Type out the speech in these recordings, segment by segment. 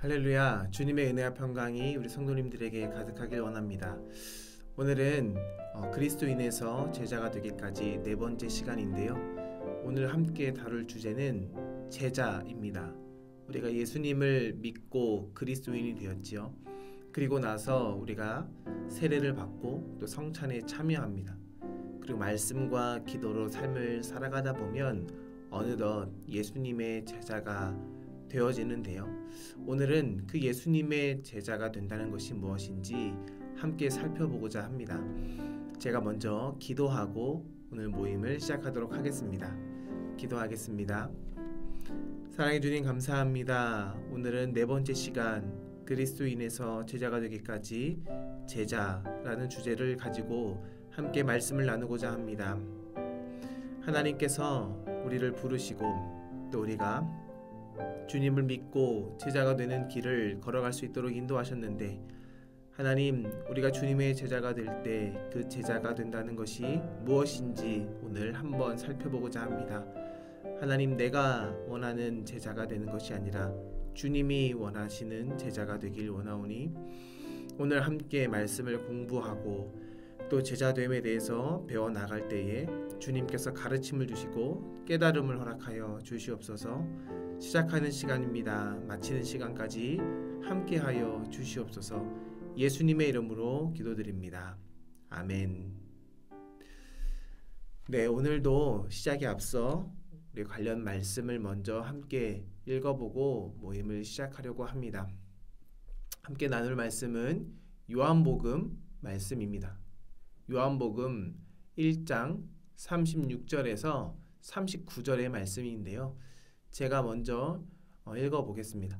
할렐루야. 주님의 은혜와 평강이 우리 성도님들에게 가득하길 원합니다. 오늘은 그리스도인에서 제자가 되기까지 네 번째 시간인데요. 오늘 함께 다룰 주제는 제자입니다. 우리가 예수님을 믿고 그리스도인이 되었지요. 그리고 나서 우리가 세례를 받고 또 성찬에 참여합니다. 그리고 말씀과 기도로 삶을 살아가다 보면 어느덧 예수님의 제자가 되어지는데요. 오늘은 그 예수님의 제자가 된다는 것이 무엇인지 함께 살펴보고자 합니다. 제가 먼저 기도하고 오늘 모임을 시작하도록 하겠습니다. 기도하겠습니다. 사랑해 주님 감사합니다. 오늘은 네 번째 시간 그리스도인에서 제자가 되기까지 제자라는 주제를 가지고 함께 말씀을 나누고자 합니다. 하나님께서 우리를 부르시고 또 우리가 주님을 믿고 제자가 되는 길을 걸어갈 수 있도록 인도하셨는데 하나님, 우리가 주님의 제자가 될 때 그 제자가 된다는 것이 무엇인지 오늘 한번 살펴보고자 합니다. 하나님, 내가 원하는 제자가 되는 것이 아니라 주님이 원하시는 제자가 되길 원하오니 오늘 함께 말씀을 공부하고 또 제자됨에 대해서 배워나갈 때에 주님께서 가르침을 주시고 깨달음을 허락하여 주시옵소서. 시작하는 시간입니다. 마치는 시간까지 함께하여 주시옵소서. 예수님의 이름으로 기도드립니다. 아멘. 네, 오늘도 시작에 앞서 우리 관련 말씀을 먼저 함께 읽어보고 모임을 시작하려고 합니다. 함께 나눌 말씀은 요한복음 말씀입니다. 요한복음 1장 36절에서 39절의 말씀인데요. 제가 먼저 읽어보겠습니다.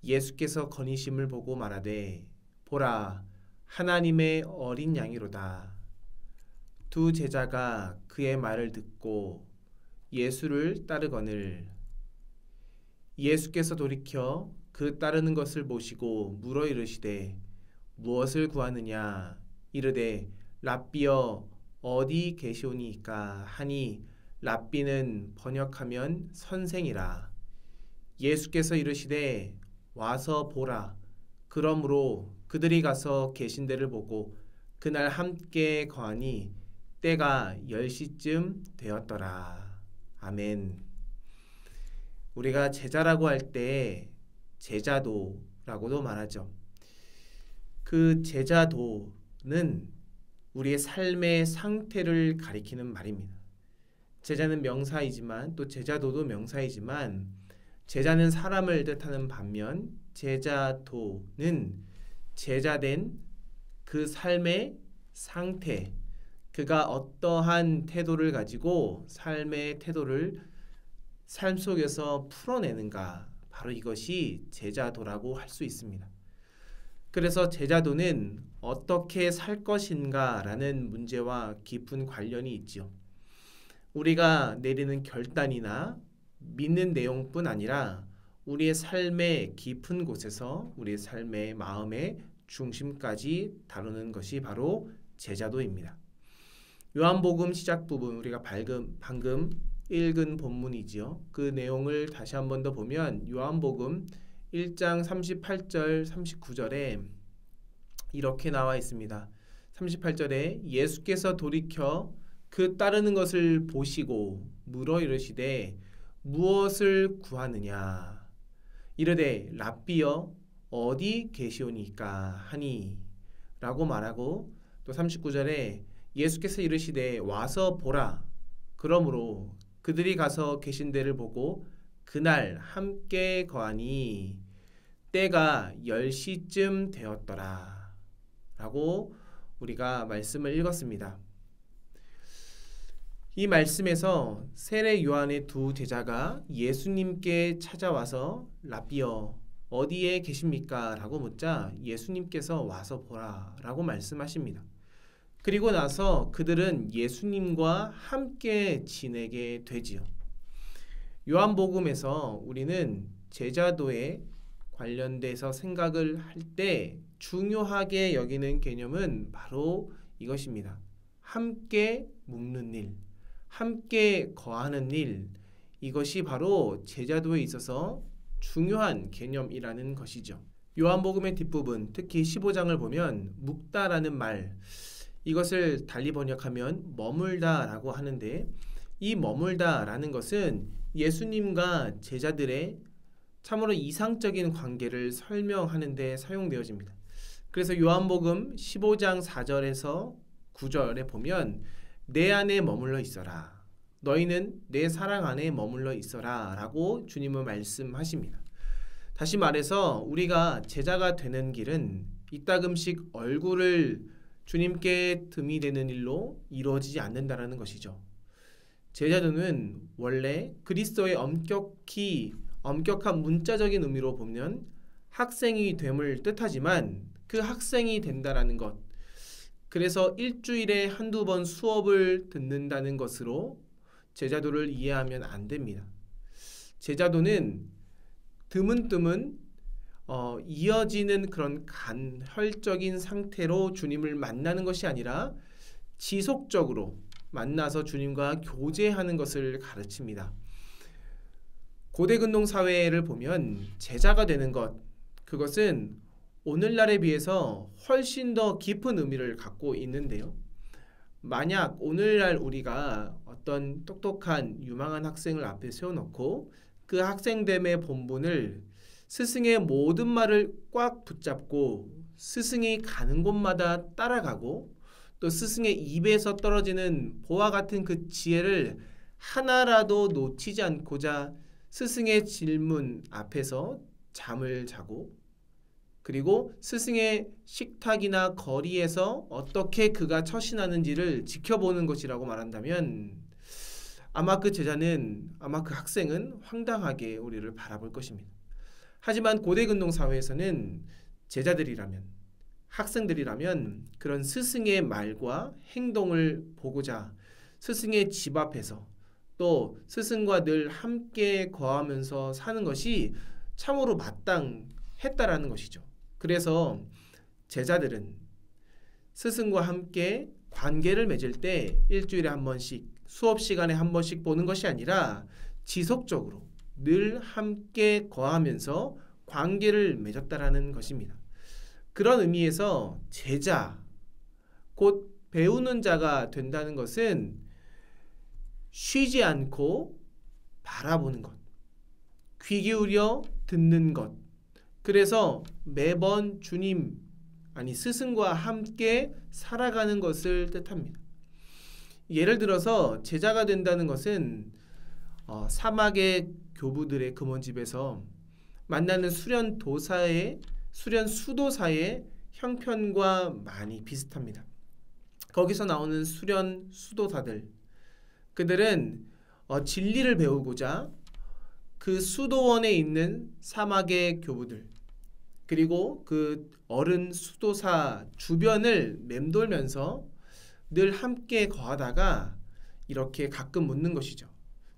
예수께서 거니심을 보고 말하되 보라, 하나님의 어린 양이로다. 두 제자가 그의 말을 듣고 예수를 따르거늘 예수께서 돌이켜 그 따르는 것을 보시고 물어 이르시되 무엇을 구하느냐? 이르되 랍비여 어디 계시오니이까 하니 랍비는 번역하면 선생이라. 예수께서 이르시되 와서 보라. 그러므로 그들이 가서 계신 데를 보고 그날 함께 거하니 때가 10시쯤 되었더라. 아멘. 우리가 제자라고 할 때 제자도라고도 말하죠. 그 제자도는 우리의 삶의 상태를 가리키는 말입니다. 제자는 명사이지만 또 제자도도 명사이지만 제자는 사람을 뜻하는 반면 제자도는 제자된 그 삶의 상태, 그가 어떠한 태도를 가지고 삶의 태도를 삶 속에서 풀어내는가, 바로 이것이 제자도라고 할 수 있습니다. 그래서 제자도는 어떻게 살 것인가라는 문제와 깊은 관련이 있지요. 우리가 내리는 결단이나 믿는 내용뿐 아니라 우리의 삶의 깊은 곳에서 우리의 삶의 마음의 중심까지 다루는 것이 바로 제자도입니다. 요한복음 시작 부분, 우리가 방금 읽은 본문이지요. 그 내용을 다시 한 번 더 보면 요한복음 1장 38절 39절에 이렇게 나와 있습니다. 38절에 예수께서 돌이켜 그 따르는 것을 보시고 물어 이르시되 무엇을 구하느냐? 이르되 랍비여 어디 계시오니까 하니 라고 말하고 또 39절에 예수께서 이르시되 와서 보라. 그러므로 그들이 가서 계신 데를 보고 그날 함께 거하니 때가 10시쯤 되었더라 라고 우리가 말씀을 읽었습니다. 이 말씀에서 세례 요한의 두 제자가 예수님께 찾아와서 랍비여 어디에 계십니까? 라고 묻자 예수님께서 와서 보라 라고 말씀하십니다. 그리고 나서 그들은 예수님과 함께 지내게 되지요. 요한복음에서 우리는 제자도에 관련돼서 생각을 할 때 중요하게 여기는 개념은 바로 이것입니다. 함께 묵는 일, 함께 거하는 일, 이것이 바로 제자도에 있어서 중요한 개념이라는 것이죠. 요한복음의 뒷부분, 특히 15장을 보면 묵다라는 말, 이것을 달리 번역하면 머물다라고 하는데, 이 머물다라는 것은 예수님과 제자들의 참으로 이상적인 관계를 설명하는 데 사용되어집니다. 그래서 요한복음 15장 4절에서 9절에 보면 내 안에 머물러 있어라, 너희는 내 사랑 안에 머물러 있어라 라고 주님은 말씀하십니다. 다시 말해서 우리가 제자가 되는 길은 이따금씩 얼굴을 주님께 듬이대는 일로 이루어지지 않는다라는 것이죠. 제자도는 원래 그리스도의 엄격한 문자적인 의미로 보면 학생이 됨을 뜻하지만 그 학생이 된다라는 것, 그래서 일주일에 한두 번 수업을 듣는다는 것으로 제자도를 이해하면 안 됩니다. 제자도는 드문드문 이어지는 그런 간헐적인 상태로 주님을 만나는 것이 아니라 지속적으로 만나서 주님과 교제하는 것을 가르칩니다. 고대 근동 사회를 보면 제자가 되는 것, 그것은 오늘날에 비해서 훨씬 더 깊은 의미를 갖고 있는데요. 만약 오늘날 우리가 어떤 똑똑한 유망한 학생을 앞에 세워놓고 그 학생됨의 본분을 스승의 모든 말을 꽉 붙잡고 스승이 가는 곳마다 따라가고 또 스승의 입에서 떨어지는 보와 같은 그 지혜를 하나라도 놓치지 않고자 스승의 질문 앞에서 잠을 자고, 그리고 스승의 식탁이나 거리에서 어떻게 그가 처신하는지를 지켜보는 것이라고 말한다면 아마 그 제자는, 아마 그 학생은 황당하게 우리를 바라볼 것입니다. 하지만 고대 근동 사회에서는 제자들이라면, 학생들이라면 그런 스승의 말과 행동을 보고자 스승의 집 앞에서 또 스승과 늘 함께 거하면서 사는 것이 참으로 마땅했다라는 것이죠. 그래서 제자들은 스승과 함께 관계를 맺을 때 일주일에 한 번씩, 수업 시간에 한 번씩 보는 것이 아니라 지속적으로 늘 함께 거하면서 관계를 맺었다라는 것입니다. 그런 의미에서 제자, 곧 배우는 자가 된다는 것은 쉬지 않고 바라보는 것, 귀 기울여 듣는 것, 그래서 매번 주님, 아니 스승과 함께 살아가는 것을 뜻합니다. 예를 들어서 제자가 된다는 것은 사막의 교부들의 금원집에서 만나는 수련 수도사의 형편과 많이 비슷합니다. 거기서 나오는 수련 수도사들, 그들은 진리를 배우고자 그 수도원에 있는 사막의 교부들, 그리고 그 어른 수도사 주변을 맴돌면서 늘 함께 거하다가 이렇게 가끔 묻는 것이죠.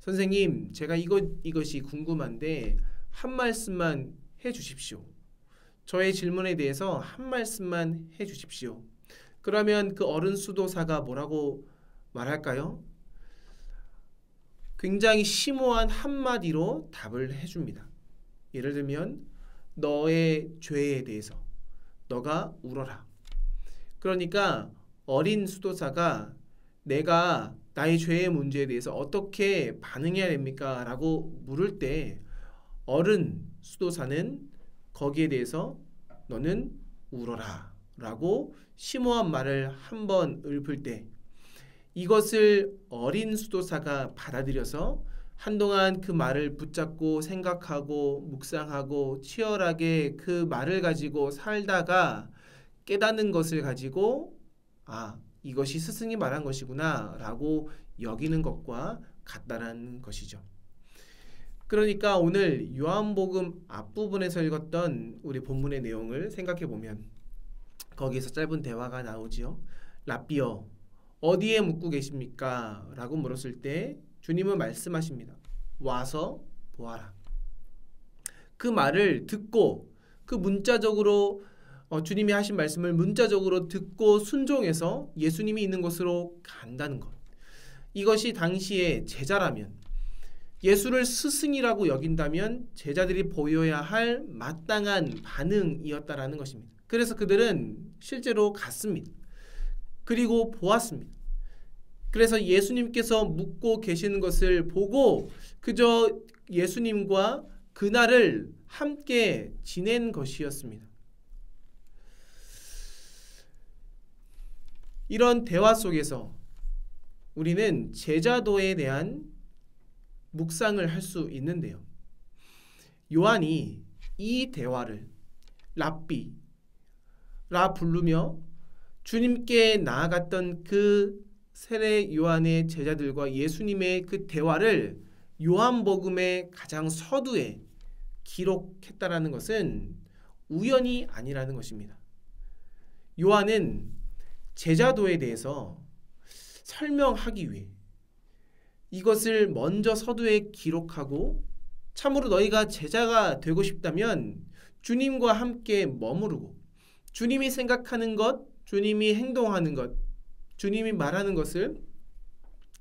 선생님, 제가 이것이 궁금한데 한 말씀만 해주십시오. 저의 질문에 대해서 한 말씀만 해주십시오. 그러면 그 어른 수도사가 뭐라고 말할까요? 굉장히 심오한 한마디로 답을 해줍니다. 예를 들면 너의 죄에 대해서 너가 울어라. 그러니까 어린 수도사가 내가 나의 죄의 문제에 대해서 어떻게 반응해야 됩니까? 라고 물을 때 어른 수도사는 거기에 대해서 너는 울어라 라고 심오한 말을 한번 읊을 때 이것을 어린 수도사가 받아들여서 한동안 그 말을 붙잡고 생각하고 묵상하고 치열하게 그 말을 가지고 살다가 깨닫는 것을 가지고 이것이 스승이 말한 것이구나 라고 여기는 것과 같다라는 것이죠. 그러니까 오늘 요한복음 앞부분에서 읽었던 우리 본문의 내용을 생각해 보면 거기에서 짧은 대화가 나오지요. 랍비여, 어디에 묵고 계십니까? 라고 물었을 때 주님은 말씀하십니다. 와서 보아라. 그 말을 듣고 그 문자적으로 주님이 하신 말씀을 문자적으로 듣고 순종해서 예수님이 있는 곳으로 간다는 것. 이것이 당시에 제자라면, 예수를 스승이라고 여긴다면 제자들이 보여야 할 마땅한 반응이었다라는 것입니다. 그래서 그들은 실제로 갔습니다. 그리고 보았습니다. 그래서 예수님께서 묵고 계시는 것을 보고 그저 예수님과 그날을 함께 지낸 것이었습니다. 이런 대화 속에서 우리는 제자도에 대한 묵상을 할 수 있는데요. 요한이 이 대화를 랍비라 부르며 주님께 나아갔던 그 세례 요한의 제자들과 예수님의 그 대화를 요한복음의 가장 서두에 기록했다라는 것은 우연이 아니라는 것입니다. 요한은 제자도에 대해서 설명하기 위해 이것을 먼저 서두에 기록하고 참으로 너희가 제자가 되고 싶다면 주님과 함께 머무르고 주님이 생각하는 것, 주님이 행동하는 것, 주님이 말하는 것을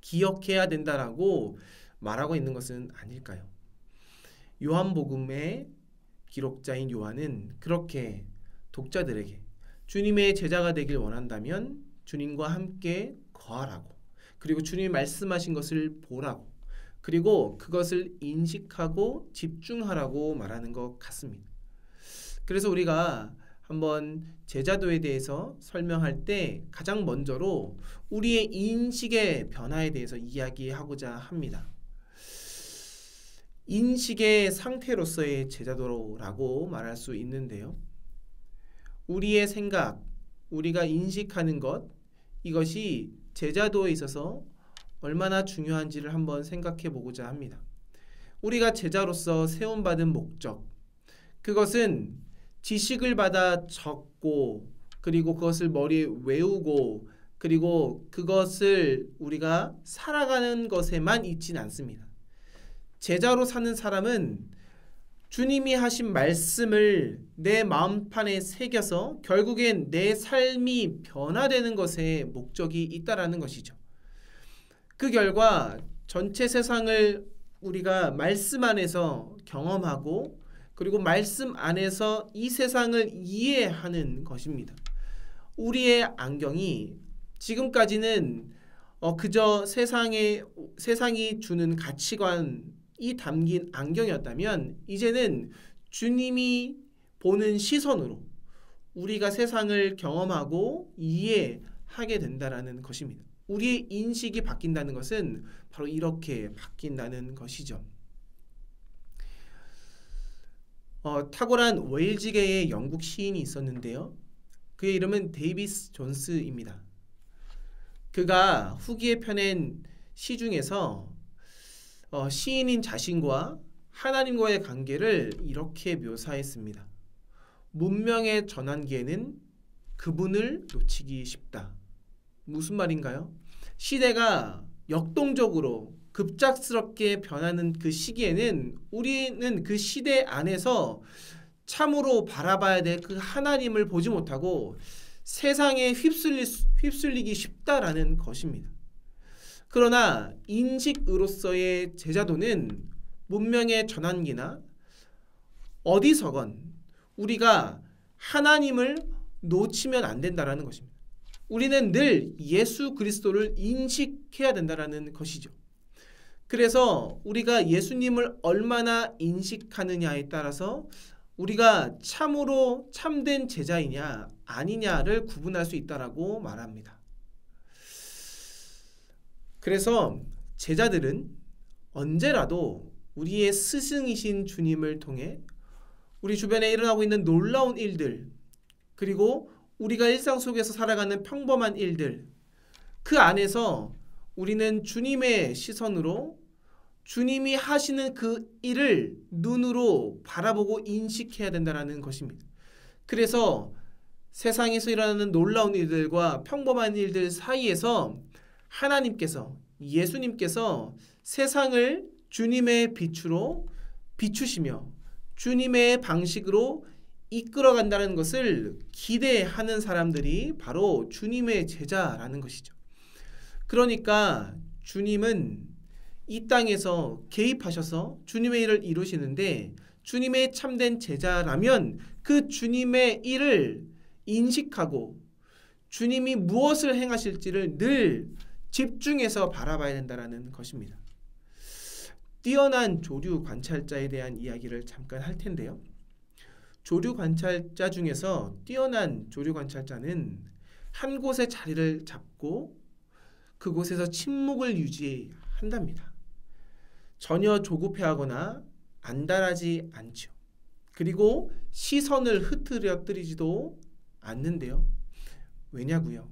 기억해야 된다라고 말하고 있는 것은 아닐까요? 요한복음의 기록자인 요한은 그렇게 독자들에게 주님의 제자가 되길 원한다면 주님과 함께 거하라고, 그리고 주님이 말씀하신 것을 보라고, 그리고 그것을 인식하고 집중하라고 말하는 것 같습니다. 그래서 우리가 한번 제자도에 대해서 설명할 때 가장 먼저로 우리의 인식의 변화에 대해서 이야기하고자 합니다. 인식의 상태로서의 제자도라고 말할 수 있는데요. 우리의 생각, 우리가 인식하는 것, 이것이 제자도에 있어서 얼마나 중요한지를 한번 생각해 보고자 합니다. 우리가 제자로서 세움받은 목적, 그것은 지식을 받아 적고 그리고 그것을 머리에 외우고 그리고 그것을 우리가 살아가는 것에만 있진 않습니다. 제자로 사는 사람은 주님이 하신 말씀을 내 마음판에 새겨서 결국엔 내 삶이 변화되는 것에 목적이 있다라는 것이죠. 그 결과 전체 세상을 우리가 말씀 안에서 경험하고 그리고 말씀 안에서 이 세상을 이해하는 것입니다. 우리의 안경이 지금까지는 그저 세상이 주는 가치관이 담긴 안경이었다면 이제는 주님이 보는 시선으로 우리가 세상을 경험하고 이해하게 된다라는 것입니다. 우리의 인식이 바뀐다는 것은 바로 이렇게 바뀐다는 것이죠. 탁월한 웨일즈계의 영국 시인이 있었는데요. 그의 이름은 데이비스 존스입니다. 그가 후기에 펴낸 시 중에서 시인인 자신과 하나님과의 관계를 이렇게 묘사했습니다. 문명의 전환기에는 그분을 놓치기 쉽다. 무슨 말인가요? 시대가 역동적으로 급작스럽게 변하는 그 시기에는 우리는 그 시대 안에서 참으로 바라봐야 될 그 하나님을 보지 못하고 세상에 휩쓸리기 쉽다라는 것입니다. 그러나 인식으로서의 제자도는 문명의 전환기나 어디서건 우리가 하나님을 놓치면 안 된다라는 것입니다. 우리는 늘 예수 그리스도를 인식해야 된다라는 것이죠. 그래서 우리가 예수님을 얼마나 인식하느냐에 따라서 우리가 참으로 참된 제자이냐 아니냐를 구분할 수 있다라고 말합니다. 그래서 제자들은 언제라도 우리의 스승이신 주님을 통해 우리 주변에 일어나고 있는 놀라운 일들, 그리고 우리가 일상 속에서 살아가는 평범한 일들, 그 안에서 우리는 주님의 시선으로 주님이 하시는 그 일을 눈으로 바라보고 인식해야 된다는 것입니다. 그래서 세상에서 일어나는 놀라운 일들과 평범한 일들 사이에서 하나님께서, 예수님께서 세상을 주님의 빛으로 비추시며 주님의 방식으로 이끌어간다는 것을 기대하는 사람들이 바로 주님의 제자라는 것이죠. 그러니까 주님은 이 땅에서 개입하셔서 주님의 일을 이루시는데 주님의 참된 제자라면 그 주님의 일을 인식하고 주님이 무엇을 행하실지를 늘 집중해서 바라봐야 된다는 것입니다. 뛰어난 조류 관찰자에 대한 이야기를 잠깐 할 텐데요. 조류 관찰자 중에서 뛰어난 조류 관찰자는 한 곳에 자리를 잡고 그곳에서 침묵을 유지한답니다. 전혀 조급해하거나 안달하지 않죠. 그리고 시선을 흐트러뜨리지도 않는데요. 왜냐고요?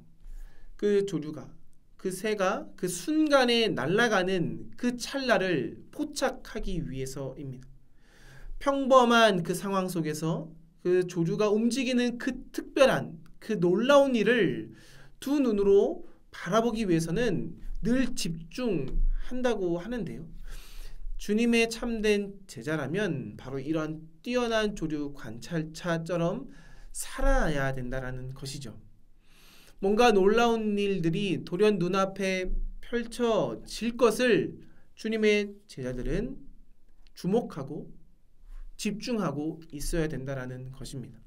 그 조류가, 그 새가 그 순간에 날아가는 그 찰나를 포착하기 위해서입니다. 평범한 그 상황 속에서 그 조류가 움직이는 그 특별한 그 놀라운 일을 두 눈으로 바라보기 위해서는 늘 집중한다고 하는데요. 주님의 참된 제자라면 바로 이런 뛰어난 조류 관찰차처럼 살아야 된다는 것이죠. 뭔가 놀라운 일들이 돌연 눈앞에 펼쳐질 것을 주님의 제자들은 주목하고 집중하고 있어야 된다는 것입니다.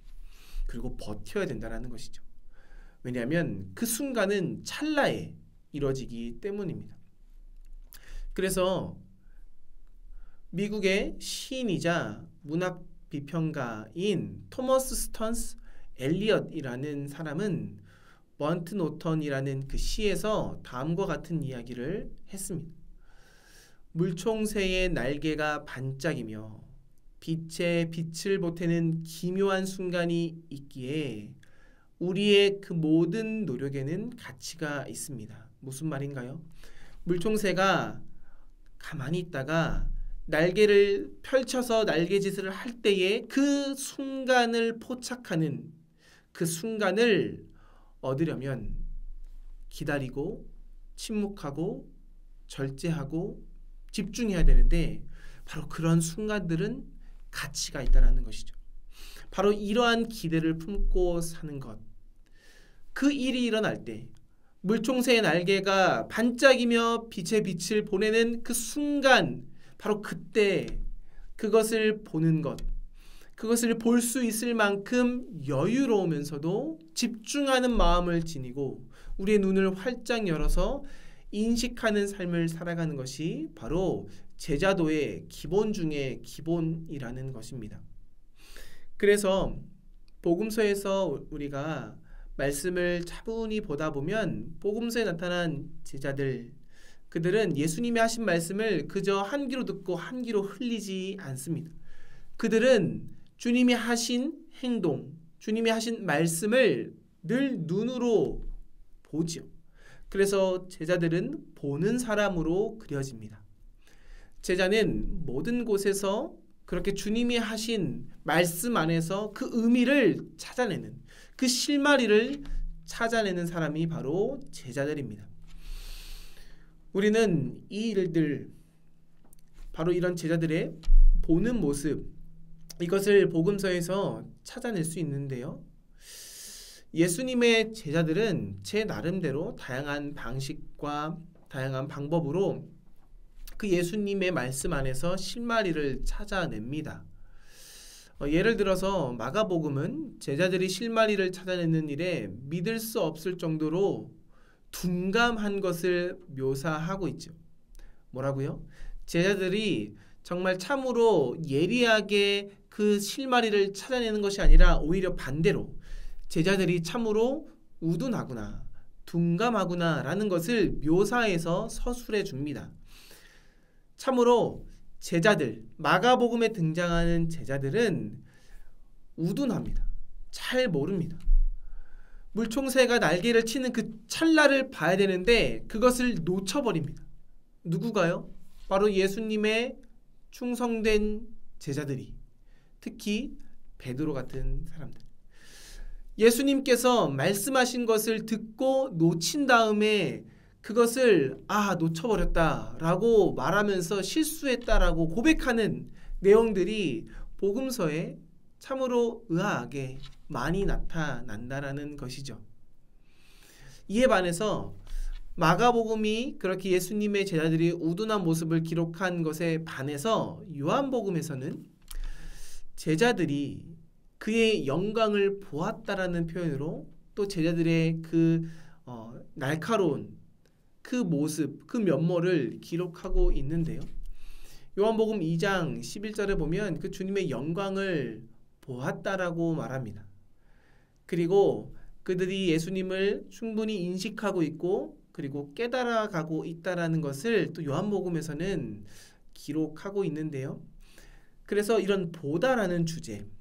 그리고 버텨야 된다는 것이죠. 왜냐하면 그 순간은 찰나에 이루어지기 때문입니다. 그래서 미국의 시인이자 문학 비평가인 토머스 스턴스 엘리엇이라는 사람은 번트 노턴이라는 그 시에서 다음과 같은 이야기를 했습니다. 물총새의 날개가 반짝이며 빛에 빛을 보태는 기묘한 순간이 있기에 우리의 그 모든 노력에는 가치가 있습니다. 무슨 말인가요? 물총새가 가만히 있다가 날개를 펼쳐서 날개짓을 할 때에 그 순간을 포착하는 그 순간을 얻으려면 기다리고 침묵하고 절제하고 집중해야 되는데 바로 그런 순간들은 가치가 있다는 것이죠. 바로 이러한 기대를 품고 사는 것. 그 일이 일어날 때 물총새의 날개가 반짝이며 빛의 빛을 보내는 그 순간 바로 그때 그것을 보는 것. 그것을 볼 수 있을 만큼 여유로우면서도 집중하는 마음을 지니고 우리의 눈을 활짝 열어서 인식하는 삶을 살아가는 것이 바로 제자도의 기본 중의 기본이라는 것입니다. 그래서 복음서에서 우리가 말씀을 차분히 보다 보면 복음서에 나타난 제자들, 그들은 예수님이 하신 말씀을 그저 한 귀로 듣고 한 귀로 흘리지 않습니다. 그들은 주님이 하신 행동, 주님이 하신 말씀을 늘 눈으로 보지요. 그래서 제자들은 보는 사람으로 그려집니다. 제자는 모든 곳에서 그렇게 주님이 하신 말씀 안에서 그 의미를 찾아내는, 그 실마리를 찾아내는 사람이 바로 제자들입니다. 우리는 이 일들, 바로 이런 제자들의 보는 모습, 이것을 복음서에서 찾아낼 수 있는데요. 예수님의 제자들은 제 나름대로 다양한 방식과 다양한 방법으로 그 예수님의 말씀 안에서 실마리를 찾아냅니다. 예를 들어서 마가복음은 제자들이 실마리를 찾아내는 일에 믿을 수 없을 정도로 둔감한 것을 묘사하고 있죠. 뭐라고요? 제자들이 정말 참으로 예리하게 그 실마리를 찾아내는 것이 아니라 오히려 반대로 제자들이 참으로 우둔하구나, 둔감하구나 라는 것을 묘사해서 서술해 줍니다. 참으로 제자들, 마가복음에 등장하는 제자들은 우둔합니다. 잘 모릅니다. 물총새가 날개를 치는 그 찰나를 봐야 되는데 그것을 놓쳐버립니다. 누구가요? 바로 예수님의 충성된 제자들이, 특히 베드로 같은 사람들. 예수님께서 말씀하신 것을 듣고 놓친 다음에 그것을 놓쳐버렸다라고 말하면서 실수했다라고 고백하는 내용들이 복음서에 참으로 의아하게 많이 나타난다라는 것이죠. 이에 반해서 마가복음이 그렇게 예수님의 제자들이 우둔한 모습을 기록한 것에 반해서 요한복음에서는 제자들이 그의 영광을 보았다라는 표현으로 또 제자들의 그 날카로운 그 모습, 그 면모를 기록하고 있는데요. 요한복음 2장 11절에 보면 그 주님의 영광을 보았다라고 말합니다. 그리고 그들이 예수님을 충분히 인식하고 있고 그리고 깨달아가고 있다라는 것을 또 요한복음에서는 기록하고 있는데요. 그래서 이런 보다라는 주제는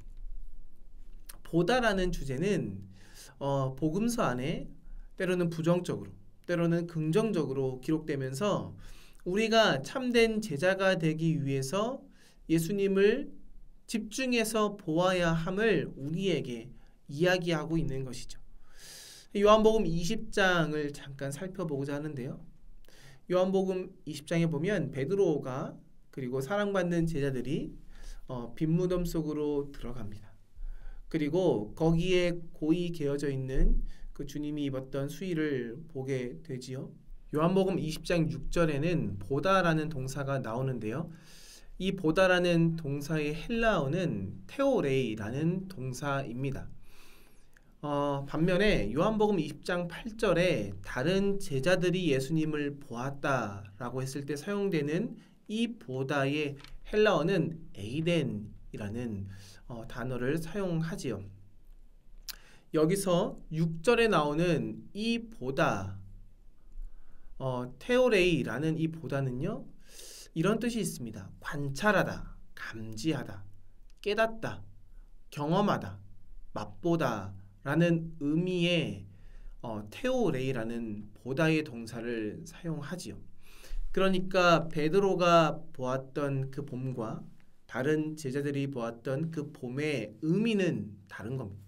복음서 안에 때로는 부정적으로 때로는 긍정적으로 기록되면서 우리가 참된 제자가 되기 위해서 예수님을 집중해서 보아야 함을 우리에게 이야기하고 있는 것이죠. 요한복음 20장을 잠깐 살펴보고자 하는데요. 요한복음 20장에 보면 베드로가 그리고 사랑받는 제자들이 빈무덤 속으로 들어갑니다. 그리고 거기에 고이 개어져 있는 그 주님이 입었던 수의를 보게 되지요. 요한복음 20장 6절에는 보다라는 동사가 나오는데요. 이 보다라는 동사의 헬라어는 테오레이라는 동사입니다. 반면에 요한복음 20장 8절에 다른 제자들이 예수님을 보았다라고 했을 때 사용되는 이 보다의 헬라어는 에이덴이라는 단어를 사용하지요. 여기서 6절에 나오는 이 보다 테오레이라는 이 보다는요, 이런 뜻이 있습니다. 관찰하다, 감지하다, 깨닫다, 경험하다, 맛보다 라는 의미의 테오레이라는 보다의 동사를 사용하지요. 그러니까 베드로가 보았던 그 봄과 다른 제자들이 보았던 그 봄의 의미는 다른 겁니다.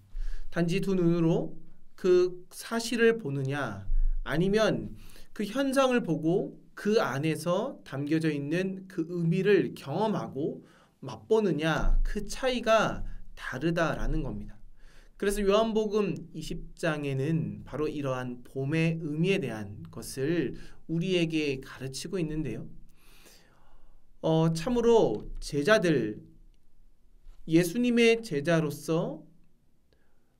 단지 두 눈으로 그 사실을 보느냐 아니면 그 현상을 보고 그 안에서 담겨져 있는 그 의미를 경험하고 맛보느냐, 그 차이가 다르다라는 겁니다. 그래서 요한복음 20장에는 바로 이러한 봄의 의미에 대한 것을 우리에게 가르치고 있는데요. 참으로 제자들, 예수님의 제자로서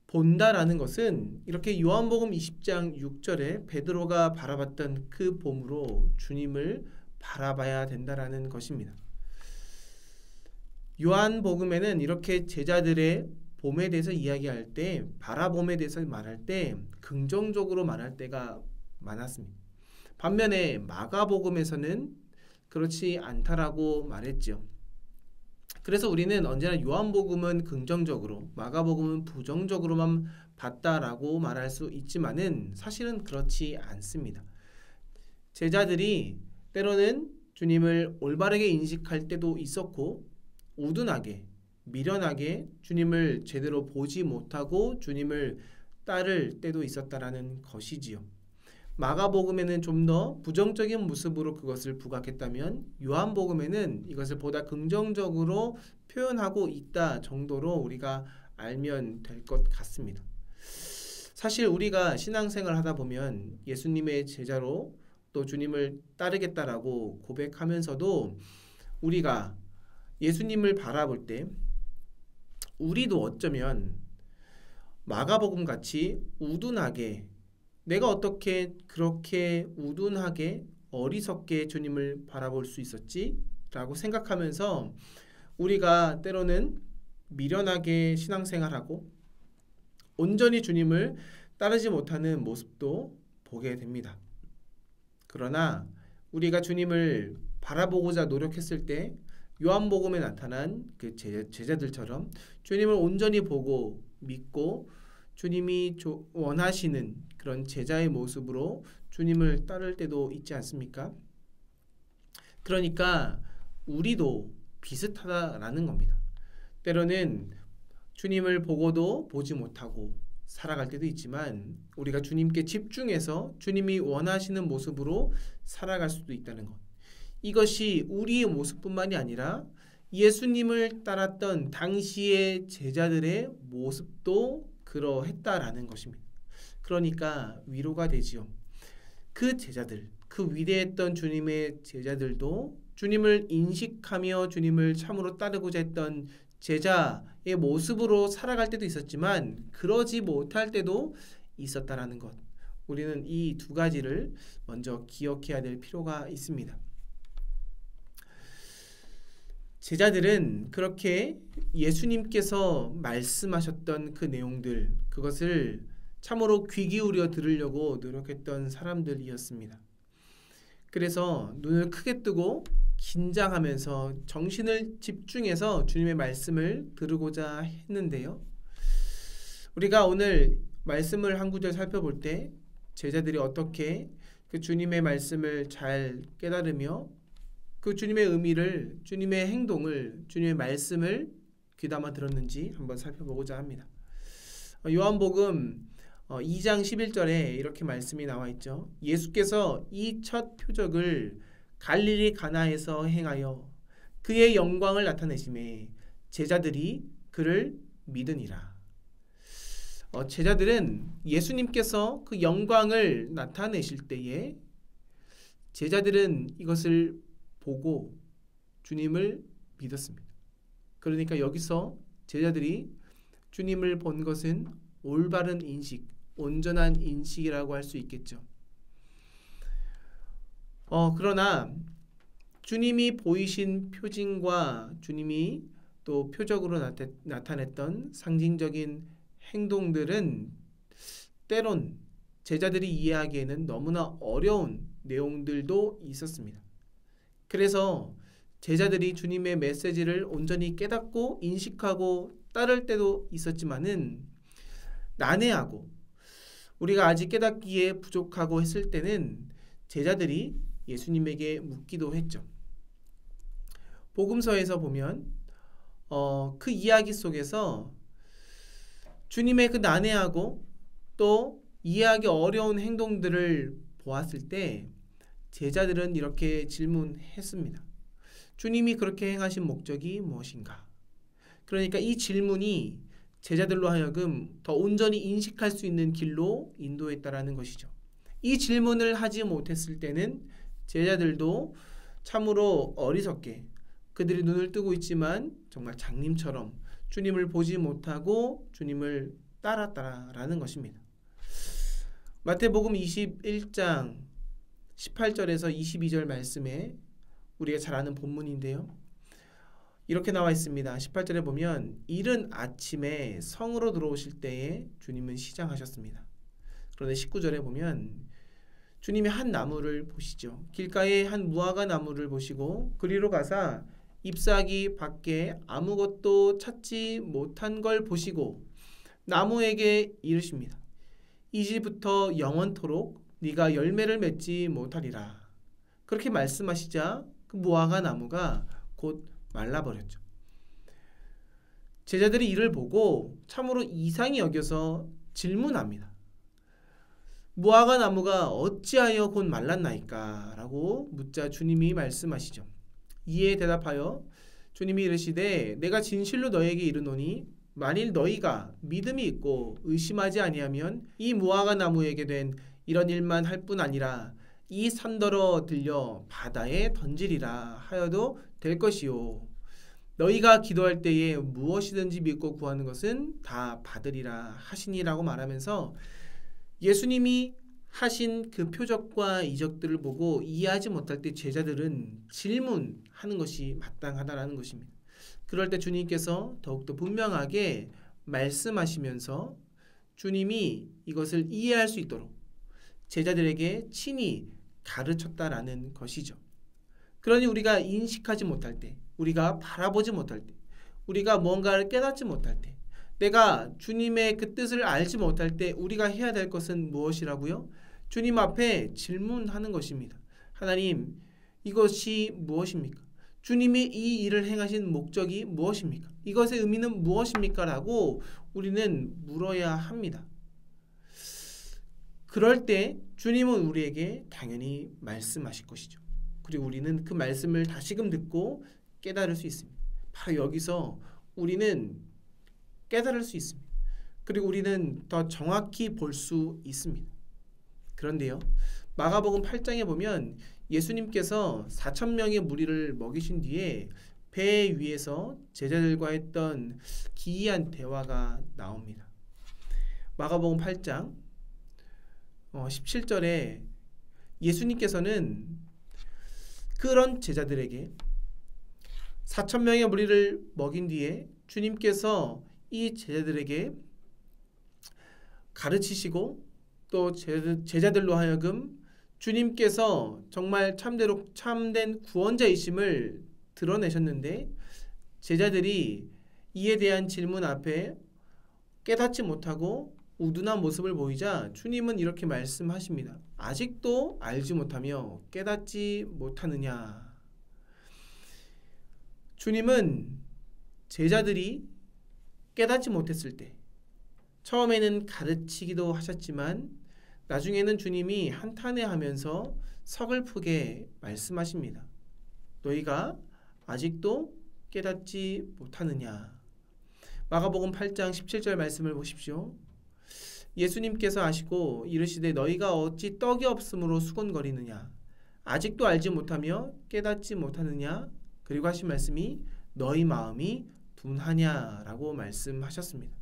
본다라는 것은 이렇게 요한복음 20장 6절에 베드로가 바라봤던 그 봄으로 주님을 바라봐야 된다라는 것입니다. 요한복음에는 이렇게 제자들의 봄에 대해서 이야기할 때, 바라봄에 대해서 말할 때 긍정적으로 말할 때가 많았습니다. 반면에 마가복음에서는 그렇지 않다라고 말했죠. 그래서 우리는 언제나 요한복음은 긍정적으로, 마가복음은 부정적으로만 봤다라고 말할 수 있지만은 사실은 그렇지 않습니다. 제자들이 때로는 주님을 올바르게 인식할 때도 있었고, 우둔하게, 미련하게 주님을 제대로 보지 못하고 주님을 따를 때도 있었다라는 것이지요. 마가복음에는 좀 더 부정적인 모습으로 그것을 부각했다면 요한복음에는 이것을 보다 긍정적으로 표현하고 있다 정도로 우리가 알면 될 것 같습니다. 사실 우리가 신앙생활 하다 보면 예수님의 제자로 또 주님을 따르겠다라고 고백하면서도 우리가 예수님을 바라볼 때 우리도 어쩌면 마가복음 같이 우둔하게, 내가 어떻게 그렇게 우둔하게 어리석게 주님을 바라볼 수 있었지? 라고 생각하면서 우리가 때로는 미련하게 신앙생활하고 온전히 주님을 따르지 못하는 모습도 보게 됩니다. 그러나 우리가 주님을 바라보고자 노력했을 때 요한복음에 나타난 그 제자들처럼 주님을 온전히 보고 믿고 주님이 원하시는 그런 제자의 모습으로 주님을 따를 때도 있지 않습니까? 그러니까 우리도 비슷하다라는 겁니다. 때로는 주님을 보고도 보지 못하고 살아갈 때도 있지만 우리가 주님께 집중해서 주님이 원하시는 모습으로 살아갈 수도 있다는 것. 이것이 우리의 모습뿐만이 아니라 예수님을 따랐던 당시의 제자들의 모습도 그러했다라는 것입니다. 그러니까 위로가 되지요. 그 제자들, 그 위대했던 주님의 제자들도 주님을 인식하며 주님을 참으로 따르고자 했던 제자의 모습으로 살아갈 때도 있었지만 그러지 못할 때도 있었다라는 것. 우리는 이 두 가지를 먼저 기억해야 될 필요가 있습니다. 제자들은 그렇게 예수님께서 말씀하셨던 그 내용들, 그것을 참으로 귀 기울여 들으려고 노력했던 사람들이었습니다. 그래서 눈을 크게 뜨고 긴장하면서 정신을 집중해서 주님의 말씀을 들으고자 했는데요. 우리가 오늘 말씀을 한 구절 살펴볼 때 제자들이 어떻게 그 주님의 말씀을 잘 깨달으며 그 주님의 의미를, 주님의 행동을, 주님의 말씀을 귀담아 들었는지 한번 살펴보고자 합니다. 요한복음 2장 11절에 이렇게 말씀이 나와 있죠. 예수께서 이 첫 표적을 갈릴리 가나에서 행하여 그의 영광을 나타내심에 제자들이 그를 믿으니라. 제자들은 예수님께서 그 영광을 나타내실 때에 제자들은 이것을 보고 주님을 믿었습니다. 그러니까 여기서 제자들이 주님을 본 것은 올바른 인식, 온전한 인식이라고 할 수 있겠죠. 그러나 주님이 보이신 표징과 주님이 또 표적으로 나타냈던 상징적인 행동들은 때론 제자들이 이해하기에는 너무나 어려운 내용들도 있었습니다. 그래서 제자들이 주님의 메시지를 온전히 깨닫고 인식하고 따를 때도 있었지만은 난해하고 우리가 아직 깨닫기에 부족하고 했을 때는 제자들이 예수님에게 묻기도 했죠. 복음서에서 보면 그 이야기 속에서 주님의 그 난해하고 또 이해하기 어려운 행동들을 보았을 때 제자들은 이렇게 질문했습니다. 주님이 그렇게 행하신 목적이 무엇인가? 그러니까 이 질문이 제자들로 하여금 더 온전히 인식할 수 있는 길로 인도했다라는 것이죠. 이 질문을 하지 못했을 때는 제자들도 참으로 어리석게 그들이 눈을 뜨고 있지만 정말 장님처럼 주님을 보지 못하고 주님을 따랐다라는 것입니다. 마태복음 21장 18절에서 22절 말씀에 우리가 잘 아는 본문인데요. 이렇게 나와 있습니다. 18절에 보면 이른 아침에 성으로 들어오실 때에 주님은 시장하셨습니다. 그런데 19절에 보면 주님이 한 나무를 보시죠. 길가에 한 무화과 나무를 보시고 그리로 가사 잎사귀 밖에 아무것도 찾지 못한 걸 보시고 나무에게 이르십니다. 이제부터 영원토록 네가 열매를 맺지 못하리라. 그렇게 말씀하시자 그 무화과 나무가 곧 말라버렸죠. 제자들이 이를 보고 참으로 이상히 여겨서 질문합니다. 무화과 나무가 어찌하여 곧 말랐나이까? 라고 묻자 주님이 말씀하시죠. 이에 대답하여 주님이 이르시되 내가 진실로 너에게 이르노니 만일 너희가 믿음이 있고 의심하지 아니하면 이 무화과 나무에게 된 이런 일만 할 뿐 아니라 이 산더러 들려 바다에 던지리라 하여도 될 것이요. 너희가 기도할 때에 무엇이든지 믿고 구하는 것은 다 받으리라 하시니라고 말하면서 예수님이 하신 그 표적과 이적들을 보고 이해하지 못할 때 제자들은 질문하는 것이 마땅하다라는 것입니다. 그럴 때 주님께서 더욱더 분명하게 말씀하시면서 주님이 이것을 이해할 수 있도록 제자들에게 친히 가르쳤다라는 것이죠. 그러니 우리가 인식하지 못할 때, 우리가 바라보지 못할 때, 우리가 뭔가를 깨닫지 못할 때, 내가 주님의 그 뜻을 알지 못할 때 우리가 해야 될 것은 무엇이라고요? 주님 앞에 질문하는 것입니다. 하나님, 이것이 무엇입니까? 주님이 이 일을 행하신 목적이 무엇입니까? 이것의 의미는 무엇입니까? 라고 우리는 물어야 합니다. 그럴 때 주님은 우리에게 당연히 말씀하실 것이죠. 그리고 우리는 그 말씀을 다시금 듣고 깨달을 수 있습니다. 바로 여기서 우리는 깨달을 수 있습니다. 그리고 우리는 더 정확히 볼 수 있습니다. 그런데요, 마가복음 8장에 보면 예수님께서 4천 명의 무리를 먹이신 뒤에 배 위에서 제자들과 했던 기이한 대화가 나옵니다. 마가복음 8장 17절에 예수님께서는 그런 제자들에게 4천 명의 무리를 먹인 뒤에 주님께서 이 제자들에게 가르치시고 또 제자들로 하여금 주님께서 정말 참된 구원자이심을 드러내셨는데 제자들이 이에 대한 질문 앞에 깨닫지 못하고 우둔한 모습을 보이자 주님은 이렇게 말씀하십니다. 아직도 알지 못하며 깨닫지 못하느냐. 주님은 제자들이 깨닫지 못했을 때 처음에는 가르치기도 하셨지만 나중에는 주님이 한탄해하면서 서글프게 말씀하십니다. 너희가 아직도 깨닫지 못하느냐. 마가복음 8장 17절 말씀을 보십시오. 예수님께서 아시고 이르시되 너희가 어찌 떡이 없으므로 수곤거리느냐. 아직도 알지 못하며 깨닫지 못하느냐. 그리고 하신 말씀이 너희 마음이 둔하냐라고 말씀하셨습니다.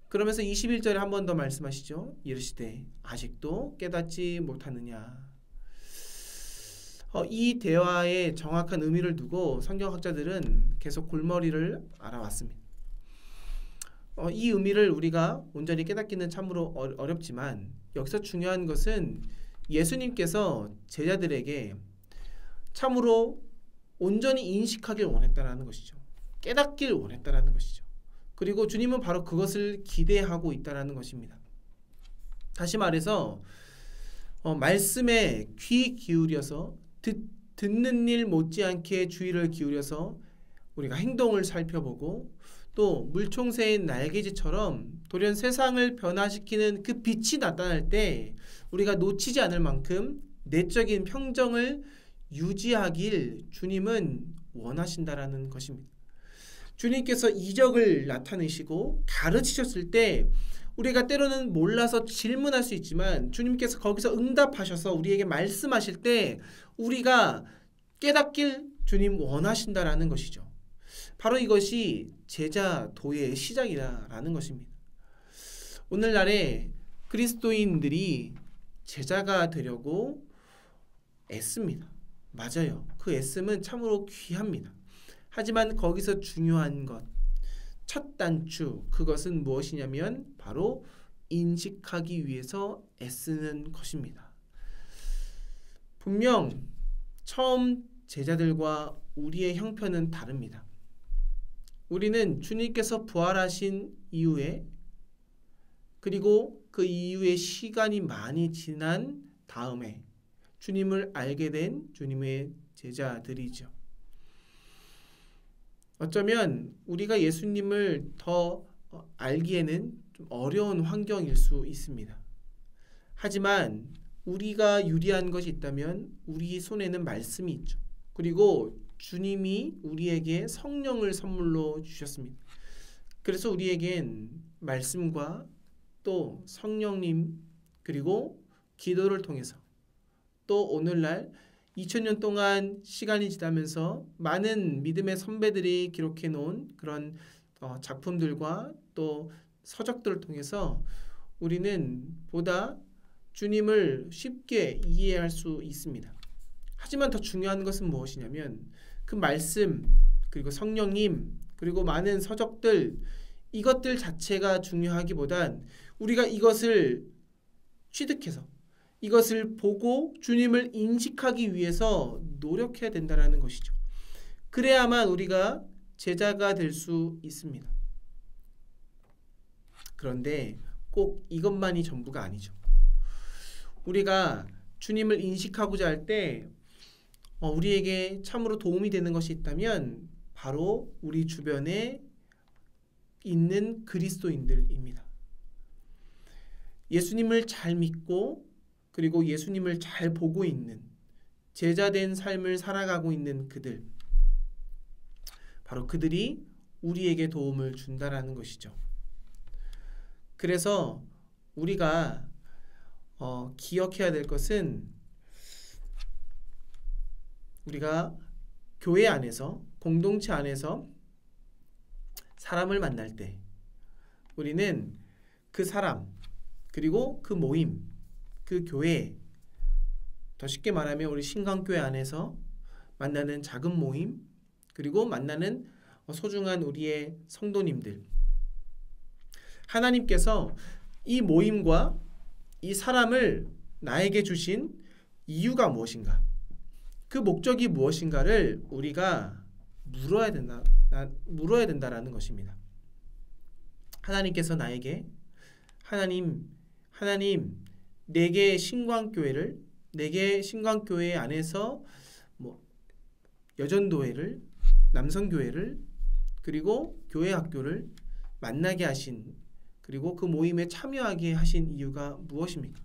그러면서 21절에 한 번 더 말씀하시죠. 이르시되 아직도 깨닫지 못하느냐. 이 대화의 정확한 의미를 두고 성경학자들은 계속 골머리를 알아왔습니다. 이 의미를 우리가 온전히 깨닫기는 참으로 어렵지만 여기서 중요한 것은 예수님께서 제자들에게 참으로 온전히 인식하길 원했다라는 것이죠. 깨닫길 원했다라는 것이죠. 그리고 주님은 바로 그것을 기대하고 있다라는 것입니다. 다시 말해서 말씀에 귀 기울여서 듣는 일 못지않게 주의를 기울여서 우리가 행동을 살펴보고 또 물총새의 날개짓처럼 돌연 세상을 변화시키는 그 빛이 나타날 때 우리가 놓치지 않을 만큼 내적인 평정을 유지하길 주님은 원하신다라는 것입니다. 주님께서 이적을 나타내시고 가르치셨을 때 우리가 때로는 몰라서 질문할 수 있지만 주님께서 거기서 응답하셔서 우리에게 말씀하실 때 우리가 깨닫길 주님 원하신다라는 것이죠. 바로 이것이 제자도의 시작이라는 것입니다. 오늘날에 그리스도인들이 제자가 되려고 애씁니다. 맞아요. 그 애씀은 참으로 귀합니다. 하지만 거기서 중요한 것, 첫 단추, 그것은 무엇이냐면 바로 인식하기 위해서 애쓰는 것입니다. 분명 처음 제자들과 우리의 형편은 다릅니다. 우리는 주님께서 부활하신 이후에 그리고 그 이후에 시간이 많이 지난 다음에 주님을 알게 된 주님의 제자들이죠. 어쩌면 우리가 예수님을 더 알기에는 좀 어려운 환경일 수 있습니다. 하지만 우리가 유리한 것이 있다면 우리 손에는 말씀이 있죠. 그리고 주님이 우리에게 성령을 선물로 주셨습니다. 그래서 우리에겐 말씀과 또 성령님 그리고 기도를 통해서 또 오늘날 2000년 동안 시간이 지나면서 많은 믿음의 선배들이 기록해 놓은 그런 작품들과 또 서적들을 통해서 우리는 보다 주님을 쉽게 이해할 수 있습니다. 하지만 더 중요한 것은 무엇이냐면 그 말씀 그리고 성령님 그리고 많은 서적들 이것들 자체가 중요하기보단 우리가 이것을 취득해서 이것을 보고 주님을 인식하기 위해서 노력해야 된다는 것이죠. 그래야만 우리가 제자가 될 수 있습니다. 그런데 꼭 이것만이 전부가 아니죠. 우리가 주님을 인식하고자 할 때 우리에게 참으로 도움이 되는 것이 있다면 바로 우리 주변에 있는 그리스도인들입니다. 예수님을 잘 믿고 그리고 예수님을 잘 보고 있는 제자된 삶을 살아가고 있는 그들, 바로 그들이 우리에게 도움을 준다라는 것이죠. 그래서 우리가 기억해야 될 것은 우리가 교회 안에서 공동체 안에서 사람을 만날 때 우리는 그 사람 그리고 그 모임 그 교회 더 쉽게 말하면 우리 신강교회 안에서 만나는 작은 모임 그리고 만나는 소중한 우리의 성도님들 하나님께서 이 모임과 이 사람을 나에게 주신 이유가 무엇인가 그 목적이 무엇인가를 우리가 물어야 된다라는 것입니다. 하나님께서 나에게 하나님 내게 신광교회 안에서 여전도회를 남성교회를 그리고 교회 학교를 만나게 하신 그리고 그 모임에 참여하게 하신 이유가 무엇입니까?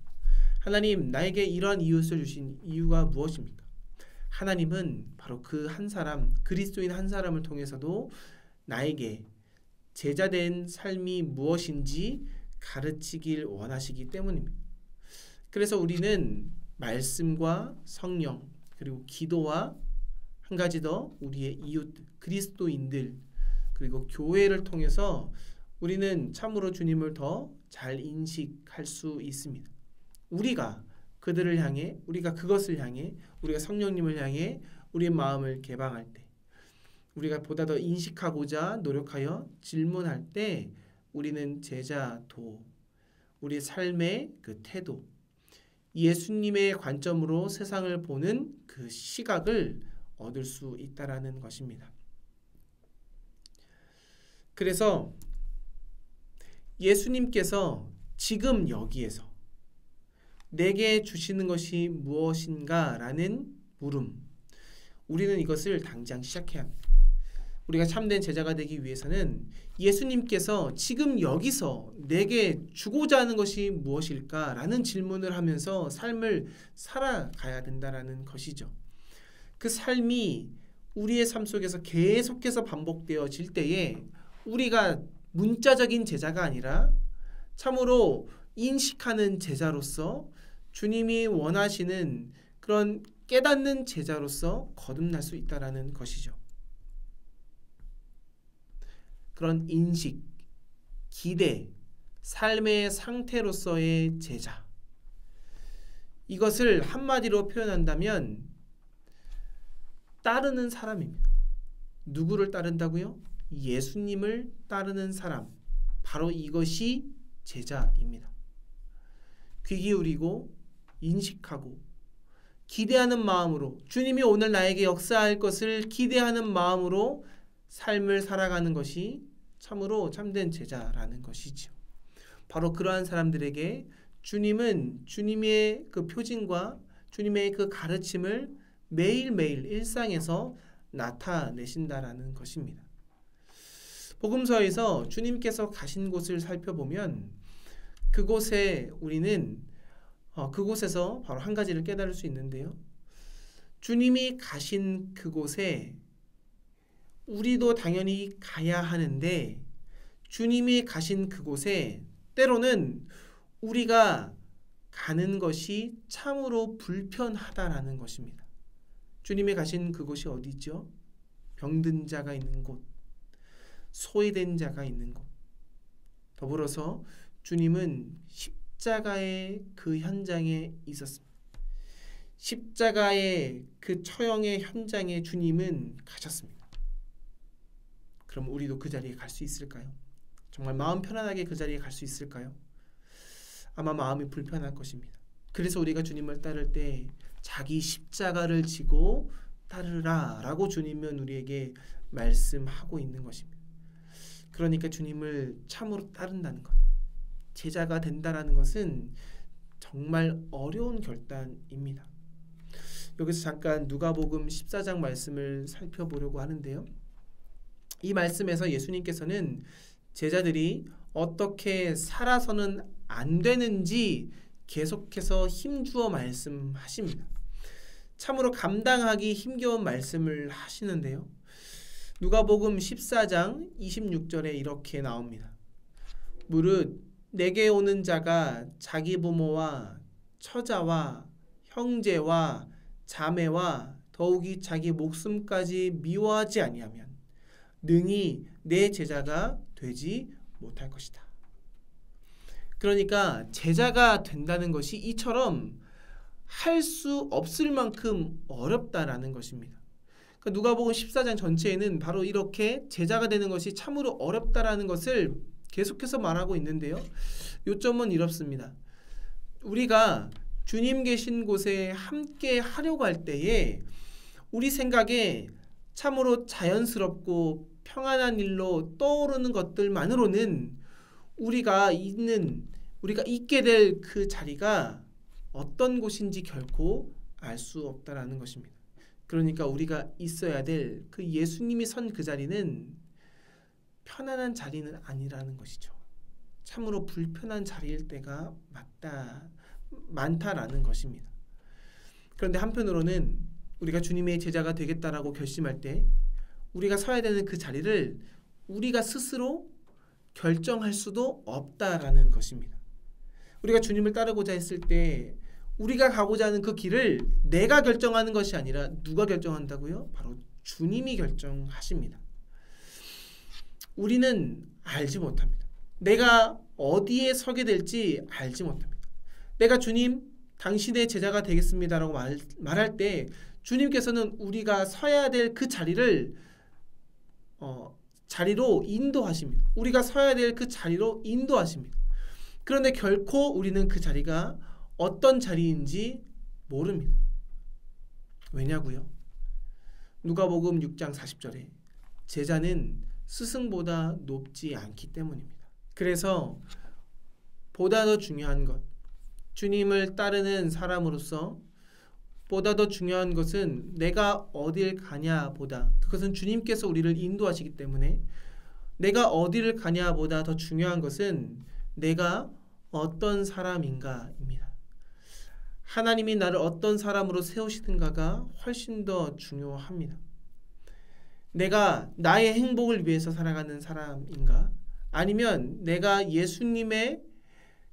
하나님 나에게 이러한 이웃을 주신 이유가 무엇입니까? 하나님은 바로 그 한 사람 그리스도인 한 사람을 통해서도 나에게 제자된 삶이 무엇인지 가르치길 원하시기 때문입니다. 그래서 우리는 말씀과 성령 그리고 기도와 한 가지 더 우리의 이웃 그리스도인들 그리고 교회를 통해서 우리는 참으로 주님을 더 잘 인식할 수 있습니다. 우리가 그들을 향해 우리가 그것을 향해 우리가 성령님을 향해 우리의 마음을 개방할 때 우리가 보다 더 인식하고자 노력하여 질문할 때 우리는 제자도 우리의 삶의 그 태도 예수님의 관점으로 세상을 보는 그 시각을 얻을 수 있다라는 것입니다. 그래서 예수님께서 지금 여기에서 내게 주시는 것이 무엇인가 라는 물음 우리는 이것을 당장 시작해야 합니다. 우리가 참된 제자가 되기 위해서는 예수님께서 지금 여기서 내게 주고자 하는 것이 무엇일까 라는 질문을 하면서 삶을 살아가야 된다라는 것이죠. 그 삶이 우리의 삶 속에서 계속해서 반복되어질 때에 우리가 문자적인 제자가 아니라 참으로 인식하는 제자로서 주님이 원하시는 그런 깨닫는 제자로서 거듭날 수 있다라는 것이죠. 그런 인식, 기대, 삶의 상태로서의 제자 이것을 한마디로 표현한다면 따르는 사람입니다. 누구를 따른다고요? 예수님을 따르는 사람 바로 이것이 제자입니다. 귀 기울이고 인식하고 기대하는 마음으로 주님이 오늘 나에게 역사할 것을 기대하는 마음으로 삶을 살아가는 것이 참으로 참된 제자라는 것이죠. 바로 그러한 사람들에게 주님은 주님의 그 표징과 주님의 그 가르침을 매일매일 일상에서 나타내신다라는 것입니다. 복음서에서 주님께서 가신 곳을 살펴보면 그곳에 우리는 그곳에서 바로 한 가지를 깨달을 수 있는데요. 주님이 가신 그곳에 우리도 당연히 가야 하는데 주님이 가신 그곳에 때로는 우리가 가는 것이 참으로 불편하다라는 것입니다. 주님이 가신 그곳이 어디죠? 병든 자가 있는 곳, 소외된 자가 있는 곳. 더불어서 주님은 십자가의 그 현장에 있었습니다. 십자가의 그 처형의 현장에 주님은 가셨습니다. 그럼 우리도 그 자리에 갈 수 있을까요? 정말 마음 편안하게 그 자리에 갈 수 있을까요? 아마 마음이 불편할 것입니다. 그래서 우리가 주님을 따를 때 자기 십자가를 지고 따르라 라고 주님은 우리에게 말씀하고 있는 것입니다. 그러니까 주님을 참으로 따른다는 것, 제자가 된다라는 것은 정말 어려운 결단입니다. 여기서 잠깐 누가복음 14장 말씀을 살펴보려고 하는데요. 이 말씀에서 예수님께서는 제자들이 어떻게 살아서는 안 되는지 계속해서 힘주어 말씀하십니다. 참으로 감당하기 힘겨운 말씀을 하시는데요. 누가복음 14장 26절에 이렇게 나옵니다. 무릇 내게 오는 자가 자기 부모와 처자와 형제와 자매와 더욱이 자기 목숨까지 미워하지 아니하면 능히 내 제자가 되지 못할 것이다. 그러니까 제자가 된다는 것이 이처럼 할 수 없을 만큼 어렵다라는 것입니다. 그러니까 누가복음 14장 전체에는 바로 이렇게 제자가 되는 것이 참으로 어렵다라는 것을 계속해서 말하고 있는데요. 요점은 이렇습니다. 우리가 주님 계신 곳에 함께 하려고 할 때에 우리 생각에 참으로 자연스럽고 평안한 일로 떠오르는 것들만으로는 우리가 있게 될 그 자리가 어떤 곳인지 결코 알 수 없다라는 것입니다. 그러니까 우리가 있어야 될 그 예수님이 선 그 자리는 편안한 자리는 아니라는 것이죠. 참으로 불편한 자리일 때가 많다라는 것입니다. 그런데 한편으로는 우리가 주님의 제자가 되겠다라고 결심할 때 우리가 서야 되는 그 자리를 우리가 스스로 결정할 수도 없다라는 것입니다. 우리가 주님을 따르고자 했을 때 우리가 가고자 하는 그 길을 내가 결정하는 것이 아니라 누가 결정한다고요? 바로 주님이 결정하십니다. 우리는 알지 못합니다. 내가 어디에 서게 될지 알지 못합니다. 내가 주님, 당신의 제자가 되겠습니다라고 말할 때 주님께서는 우리가 서야 될 그 자리로 인도하십니다. 우리가 서야 될 그 자리로 인도하십니다. 그런데 결코 우리는 그 자리가 어떤 자리인지 모릅니다. 왜냐고요? 누가복음 6장 40절에 제자는 스승보다 높지 않기 때문입니다. 그래서 보다 더 중요한 것, 주님을 따르는 사람으로서 보다 더 중요한 것은 내가 어딜 가냐 보다, 그것은 주님께서 우리를 인도하시기 때문에 내가 어디를 가냐 보다 더 중요한 것은 내가 어떤 사람인가입니다. 하나님이 나를 어떤 사람으로 세우시든가가 훨씬 더 중요합니다. 내가 나의 행복을 위해서 살아가는 사람인가? 아니면 내가 예수님의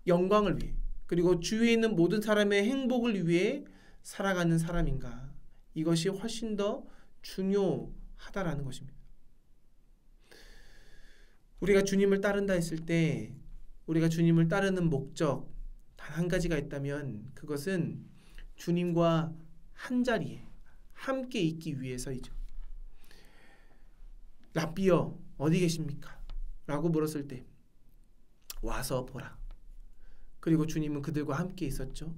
영광을 위해 그리고 주위에 있는 모든 사람의 행복을 위해 살아가는 사람인가? 이것이 훨씬 더 중요하다라는 것입니다. 우리가 주님을 따른다 했을 때 우리가 주님을 따르는 목적 단 한 가지가 있다면 그것은 주님과 한 자리에 함께 있기 위해서이죠. 랍비여 어디 계십니까? 라고 물었을 때 와서 보라. 그리고 주님은 그들과 함께 있었죠.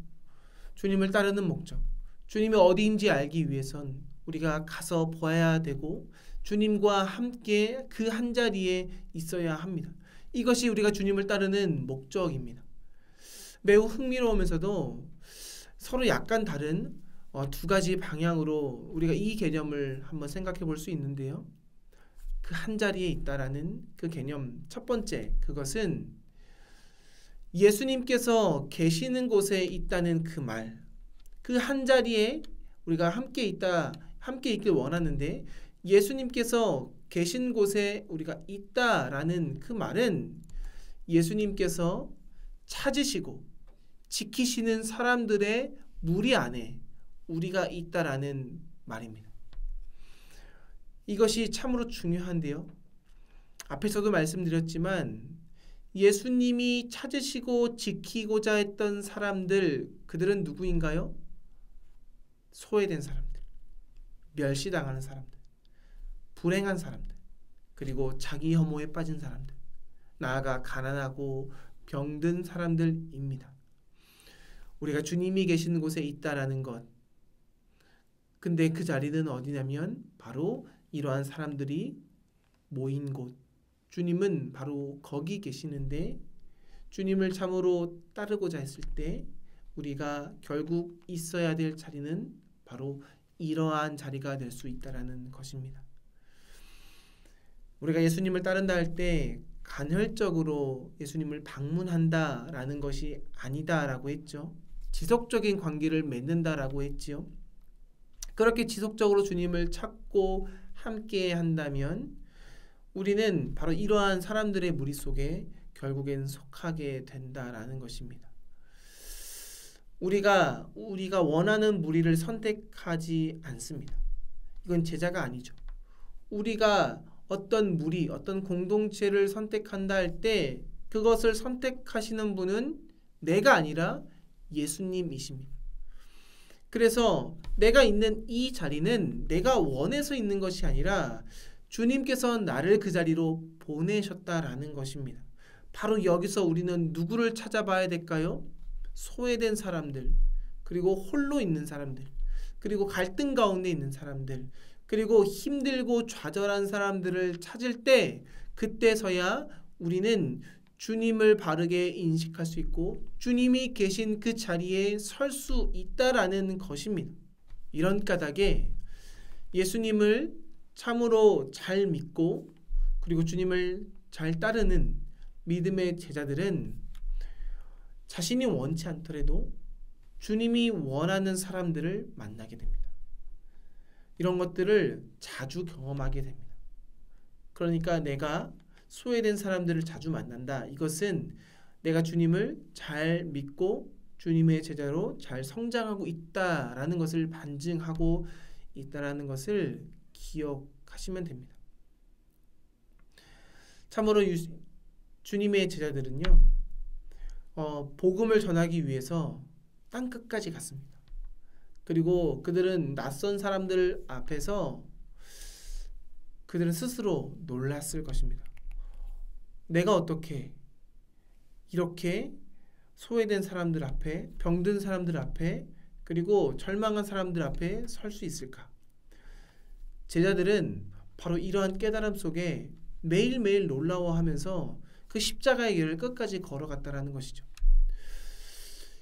주님을 따르는 목적, 주님이 어디인지 알기 위해선 우리가 가서 보아야 되고 주님과 함께 그 한 자리에 있어야 합니다. 이것이 우리가 주님을 따르는 목적입니다. 매우 흥미로우면서도 서로 약간 다른 두 가지 방향으로 우리가 이 개념을 한번 생각해 볼 수 있는데요. 그 한 자리에 있다라는 그 개념, 첫 번째, 그것은 예수님께서 계시는 곳에 있다는 그 말, 그 한 자리에 우리가 함께 있길 원하는데 예수님께서 계신 곳에 우리가 있다라는 그 말은 예수님께서 찾으시고 지키시는 사람들의 무리 안에 우리가 있다라는 말입니다. 이것이 참으로 중요한데요. 앞에서도 말씀드렸지만 예수님이 찾으시고 지키고자 했던 사람들, 그들은 누구인가요? 소외된 사람들, 멸시당하는 사람들, 불행한 사람들, 그리고 자기 혐오에 빠진 사람들, 나아가 가난하고 병든 사람들입니다. 우리가 주님이 계시는 곳에 있다라는 것, 근데 그 자리는 어디냐면 바로 이러한 사람들이 모인 곳, 주님은 바로 거기 계시는데 주님을 참으로 따르고자 했을 때 우리가 결국 있어야 될 자리는 바로 이러한 자리가 될 수 있다라는 것입니다. 우리가 예수님을 따른다 할 때 간헐적으로 예수님을 방문한다라는 것이 아니다라고 했죠. 지속적인 관계를 맺는다라고 했지요. 그렇게 지속적으로 주님을 찾고 함께 한다면 우리는 바로 이러한 사람들의 무리 속에 결국엔 속하게 된다라는 것입니다. 우리가 원하는 무리를 선택하지 않습니다. 이건 제자가 아니죠. 우리가 어떤 무리, 어떤 공동체를 선택한다 할 때 그것을 선택하시는 분은 내가 아니라 예수님이십니다. 그래서 내가 있는 이 자리는 내가 원해서 있는 것이 아니라 주님께서 나를 그 자리로 보내셨다라는 것입니다. 바로 여기서 우리는 누구를 찾아봐야 될까요? 소외된 사람들, 그리고 홀로 있는 사람들, 그리고 갈등 가운데 있는 사람들, 그리고 힘들고 좌절한 사람들을 찾을 때 그때서야 우리는 주님을 바르게 인식할 수 있고 주님이 계신 그 자리에 설 수 있다라는 것입니다. 이런 까닭에 예수님을 참으로 잘 믿고 그리고 주님을 잘 따르는 믿음의 제자들은 자신이 원치 않더라도 주님이 원하는 사람들을 만나게 됩니다. 이런 것들을 자주 경험하게 됩니다. 그러니까 내가 소외된 사람들을 자주 만난다. 이것은 내가 주님을 잘 믿고 주님의 제자로 잘 성장하고 있다라는 것을 반증하고 있다라는 것을 기억하시면 됩니다. 참으로 주님의 제자들은요, 복음을 전하기 위해서 땅 끝까지 갔습니다. 그리고 그들은 낯선 사람들 앞에서 그들은 스스로 놀랐을 것입니다. 내가 어떻게 이렇게 소외된 사람들 앞에, 병든 사람들 앞에, 그리고 절망한 사람들 앞에 설 수 있을까? 제자들은 바로 이러한 깨달음 속에 매일매일 놀라워하면서 그 십자가의 길을 끝까지 걸어갔다라는 것이죠.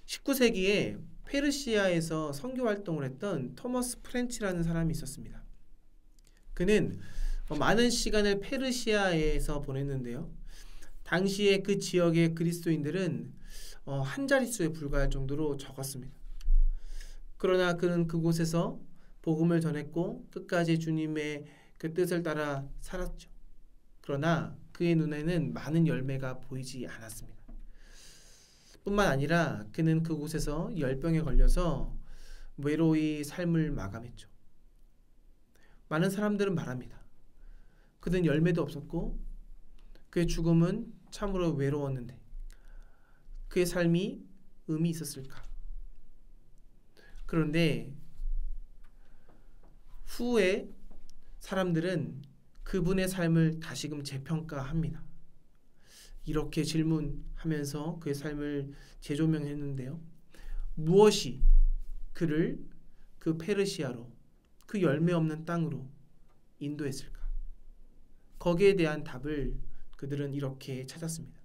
19세기에 페르시아에서 선교 활동을 했던 토머스 프렌치라는 사람이 있었습니다. 그는 많은 시간을 페르시아에서 보냈는데요. 당시에 그 지역의 그리스도인들은 한 자릿수에 불과할 정도로 적었습니다. 그러나 그는 그곳에서 복음을 전했고 끝까지 주님의 그 뜻을 따라 살았죠. 그러나 그의 눈에는 많은 열매가 보이지 않았습니다. 뿐만 아니라 그는 그곳에서 열병에 걸려서 외로이 삶을 마감했죠. 많은 사람들은 말합니다. 그는 열매도 없었고 그의 죽음은 참으로 외로웠는데 그의 삶이 의미 있었을까? 그런데 후에 사람들은 그분의 삶을 다시금 재평가합니다. 이렇게 질문하면서 그의 삶을 재조명했는데요. 무엇이 그를 그 페르시아로, 그 열매 없는 땅으로 인도했을까? 거기에 대한 답을 그들은 이렇게 찾았습니다.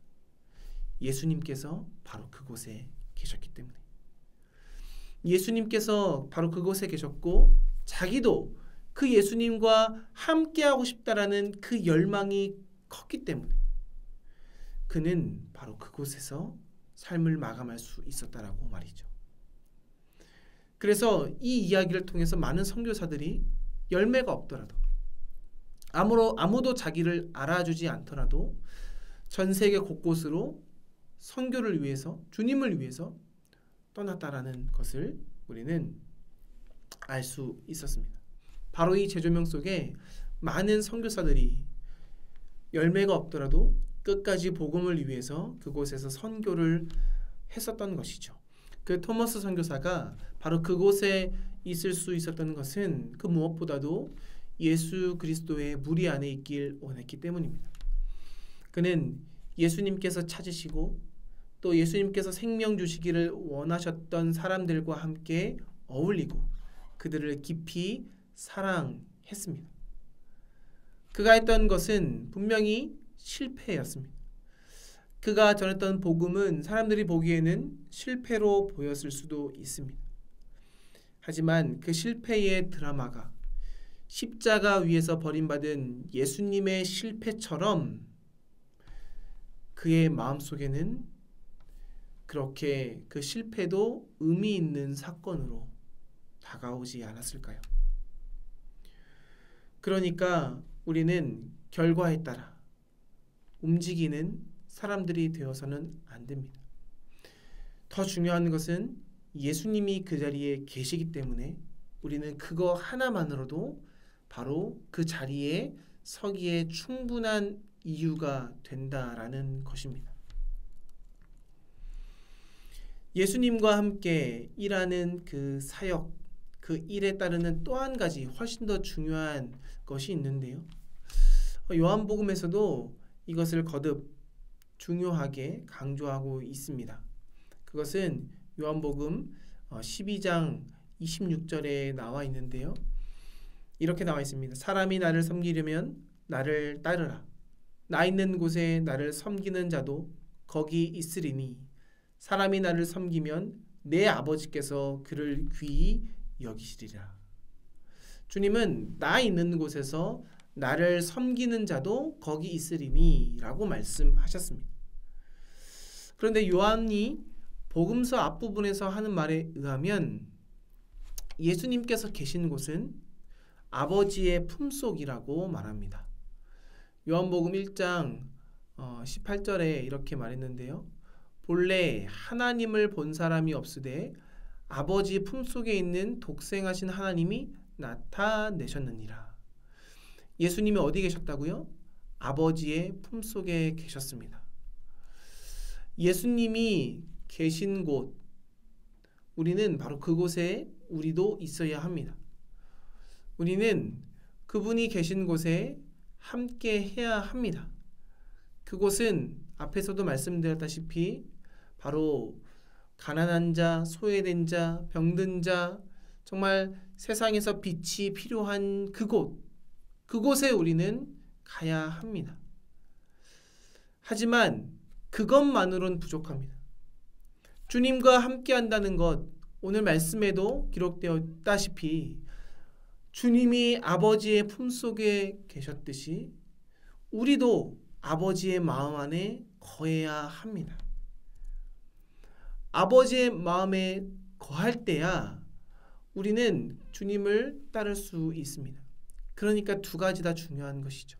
예수님께서 바로 그곳에 계셨기 때문에. 예수님께서 바로 그곳에 계셨고 자기도 그 예수님과 함께하고 싶다라는 그 열망이 컸기 때문에 그는 바로 그곳에서 삶을 마감할 수 있었다라고 말이죠. 그래서 이 이야기를 통해서 많은 선교사들이 열매가 없더라도 아무도 자기를 알아주지 않더라도 전 세계 곳곳으로 선교를 위해서 주님을 위해서 떠났다라는 것을 우리는 알 수 있었습니다. 바로 이 재조명 속에 많은 선교사들이 열매가 없더라도 끝까지 복음을 위해서 그곳에서 선교를 했었던 것이죠. 그 토머스 선교사가 바로 그곳에 있을 수 있었던 것은 그 무엇보다도 예수 그리스도의 무리 안에 있길 원했기 때문입니다. 그는 예수님께서 찾으시고 또 예수님께서 생명 주시기를 원하셨던 사람들과 함께 어울리고 그들을 깊이 사랑했습니다. 그가 했던 것은 분명히 실패였습니다. 그가 전했던 복음은 사람들이 보기에는 실패로 보였을 수도 있습니다. 하지만 그 실패의 드라마가 십자가 위에서 버림받은 예수님의 실패처럼 그의 마음속에는 그렇게 그 실패도 의미 있는 사건으로 다가오지 않았을까요? 그러니까 우리는 결과에 따라 움직이는 사람들이 되어서는 안 됩니다. 더 중요한 것은 예수님이 그 자리에 계시기 때문에 우리는 그거 하나만으로도 바로 그 자리에 서기에 충분한 이유가 된다라는 것입니다. 예수님과 함께 일하는 그 사역, 그 일에 따르는 또 한 가지 훨씬 더 중요한 것이 있는데요. 요한복음에서도 이것을 거듭 중요하게 강조하고 있습니다. 그것은 요한복음 12장 26절에 나와 있는데요. 이렇게 나와 있습니다. 사람이 나를 섬기려면 나를 따르라. 나 있는 곳에 나를 섬기는 자도 거기 있으리니 사람이 나를 섬기면 내 아버지께서 그를 귀히 여기시리라. 주님은 나 있는 곳에서 나를 섬기는 자도 거기 있으리니 라고 말씀하셨습니다. 그런데 요한이 복음서 앞부분에서 하는 말에 의하면 예수님께서 계신 곳은 아버지의 품속이라고 말합니다. 요한복음 1장 18절에 이렇게 말했는데요. 본래 하나님을 본 사람이 없으되 아버지 품속에 있는 독생하신 하나님이 나타내셨느니라. 예수님이 어디 계셨다고요? 아버지의 품속에 계셨습니다. 예수님이 계신 곳, 우리는 바로 그곳에 우리도 있어야 합니다. 우리는 그분이 계신 곳에 함께 해야 합니다. 그곳은 앞에서도 말씀드렸다시피 바로 가난한 자, 소외된 자, 병든 자, 정말 세상에서 빛이 필요한 그곳에 우리는 가야 합니다. 하지만 그것만으로는 부족합니다. 주님과 함께 한다는 것, 오늘 말씀에도 기록되었다시피 주님이 아버지의 품속에 계셨듯이 우리도 아버지의 마음 안에 거해야 합니다. 아버지의 마음에 거할 때야 우리는 주님을 따를 수 있습니다. 그러니까 두 가지 다 중요한 것이죠.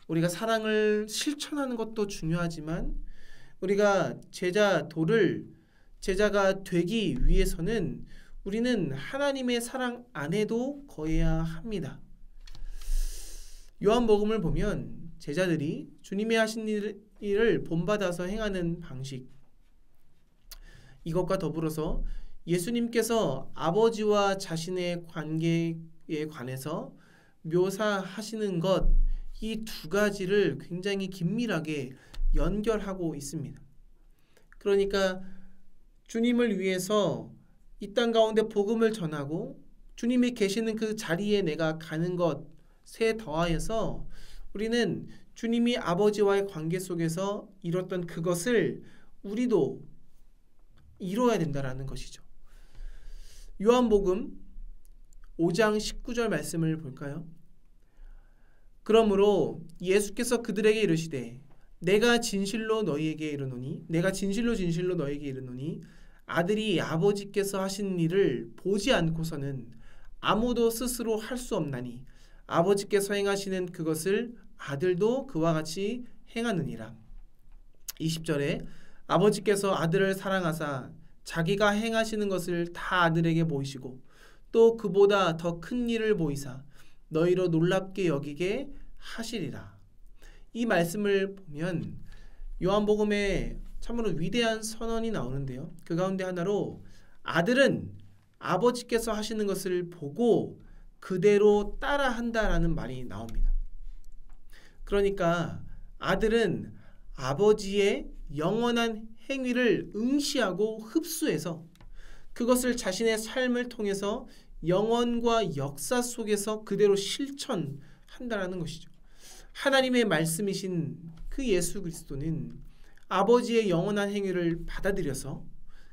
우리가 사랑을 실천하는 것도 중요하지만 우리가 제자가 되기 위해서는 우리는 하나님의 사랑 안에도 거해야 합니다. 요한복음을 보면 제자들이 주님이 하신 일을 본받아서 행하는 방식, 이것과 더불어서 예수님께서 아버지와 자신의 관계에 관해서 묘사하시는 것, 이 두 가지를 굉장히 긴밀하게 연결하고 있습니다. 그러니까 주님을 위해서 이 땅 가운데 복음을 전하고 주님이 계시는 그 자리에 내가 가는 것에 더하여서 우리는 주님이 아버지와의 관계 속에서 이뤘던 그것을 우리도 이루어야 된다는 것이죠. 요한복음 5장 19절 말씀을 볼까요? 그러므로 예수께서 그들에게 이르시되 내가 진실로 너희에게 이르노니 아들이 아버지께서 하신 일을 보지 않고서는 아무도 스스로 할 수 없나니 아버지께서 행하시는 그것을 아들도 그와 같이 행하느니라. 20절에 아버지께서 아들을 사랑하사 자기가 행하시는 것을 다 아들에게 보이시고 또 그보다 더 큰 일을 보이사 너희로 놀랍게 여기게 하시리라. 이 말씀을 보면 요한복음에 참으로 위대한 선언이 나오는데요. 그 가운데 하나로 아들은 아버지께서 하시는 것을 보고 그대로 따라한다라는 말이 나옵니다. 그러니까 아들은 아버지의 영원한 행위를 응시하고 흡수해서 그것을 자신의 삶을 통해서 영혼과 역사 속에서 그대로 실천한다라는 것이죠. 하나님의 말씀이신 그 예수 그리스도는 아버지의 영원한 행위를 받아들여서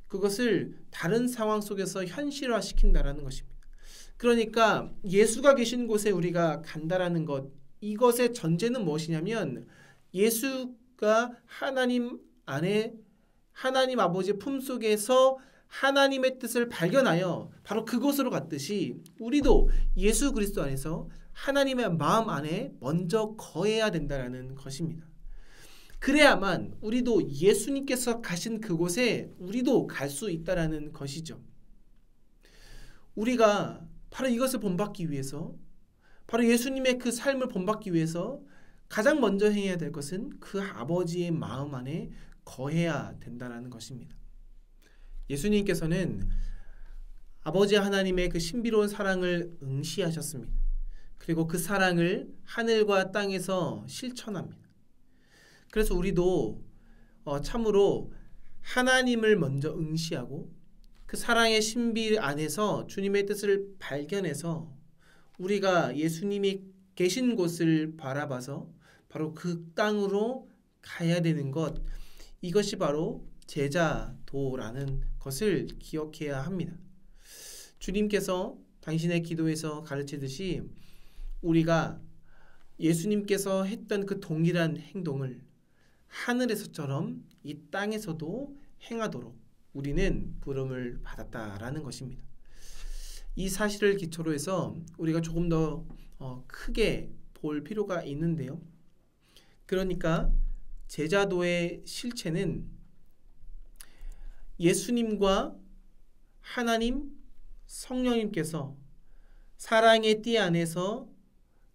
그것을 다른 상황 속에서 현실화시킨다라는 것입니다. 그러니까 예수가 계신 곳에 우리가 간다라는 것, 이것의 전제는 무엇이냐면 예수가 하나님 안에 하나님 아버지의 품속에서 하나님의 뜻을 발견하여 바로 그곳으로 갔듯이 우리도 예수 그리스도 안에서 하나님의 마음 안에 먼저 거해야 된다는 것입니다. 그래야만 우리도 예수님께서 가신 그곳에 우리도 갈 수 있다라는 것이죠. 우리가 바로 이것을 본받기 위해서, 바로 예수님의 그 삶을 본받기 위해서 가장 먼저 해야 될 것은 그 아버지의 마음 안에 거해야 된다는 것입니다. 예수님께서는 아버지 하나님의 그 신비로운 사랑을 응시하셨습니다. 그리고 그 사랑을 하늘과 땅에서 실천합니다. 그래서 우리도 참으로 하나님을 먼저 응시하고 그 사랑의 신비 안에서 주님의 뜻을 발견해서 우리가 예수님이 계신 곳을 바라봐서 바로 그 땅으로 가야 되는 것, 이것이 바로 제자도라는 것을 기억해야 합니다. 주님께서 당신의 기도에서 가르치듯이 우리가 예수님께서 했던 그 동일한 행동을 하늘에서처럼 이 땅에서도 행하도록 우리는 부름을 받았다라는 것입니다. 이 사실을 기초로 해서 우리가 조금 더 크게 볼 필요가 있는데요. 그러니까 제자도의 실체는 예수님과 하나님, 성령님께서 사랑의 띠 안에서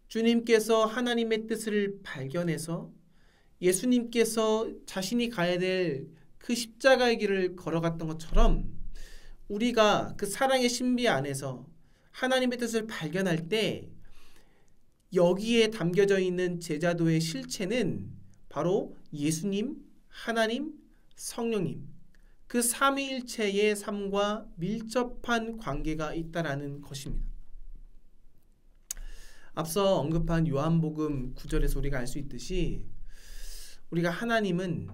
주님께서 하나님의 뜻을 발견해서 예수님께서 자신이 가야 될 그 십자가의 길을 걸어갔던 것처럼 우리가 그 사랑의 신비 안에서 하나님의 뜻을 발견할 때 여기에 담겨져 있는 제자도의 실체는 바로 예수님, 하나님, 성령님, 그 삼위일체의 삶과 밀접한 관계가 있다라는 것입니다. 앞서 언급한 요한복음 9절에서 우리가 알 수 있듯이 우리가 하나님은,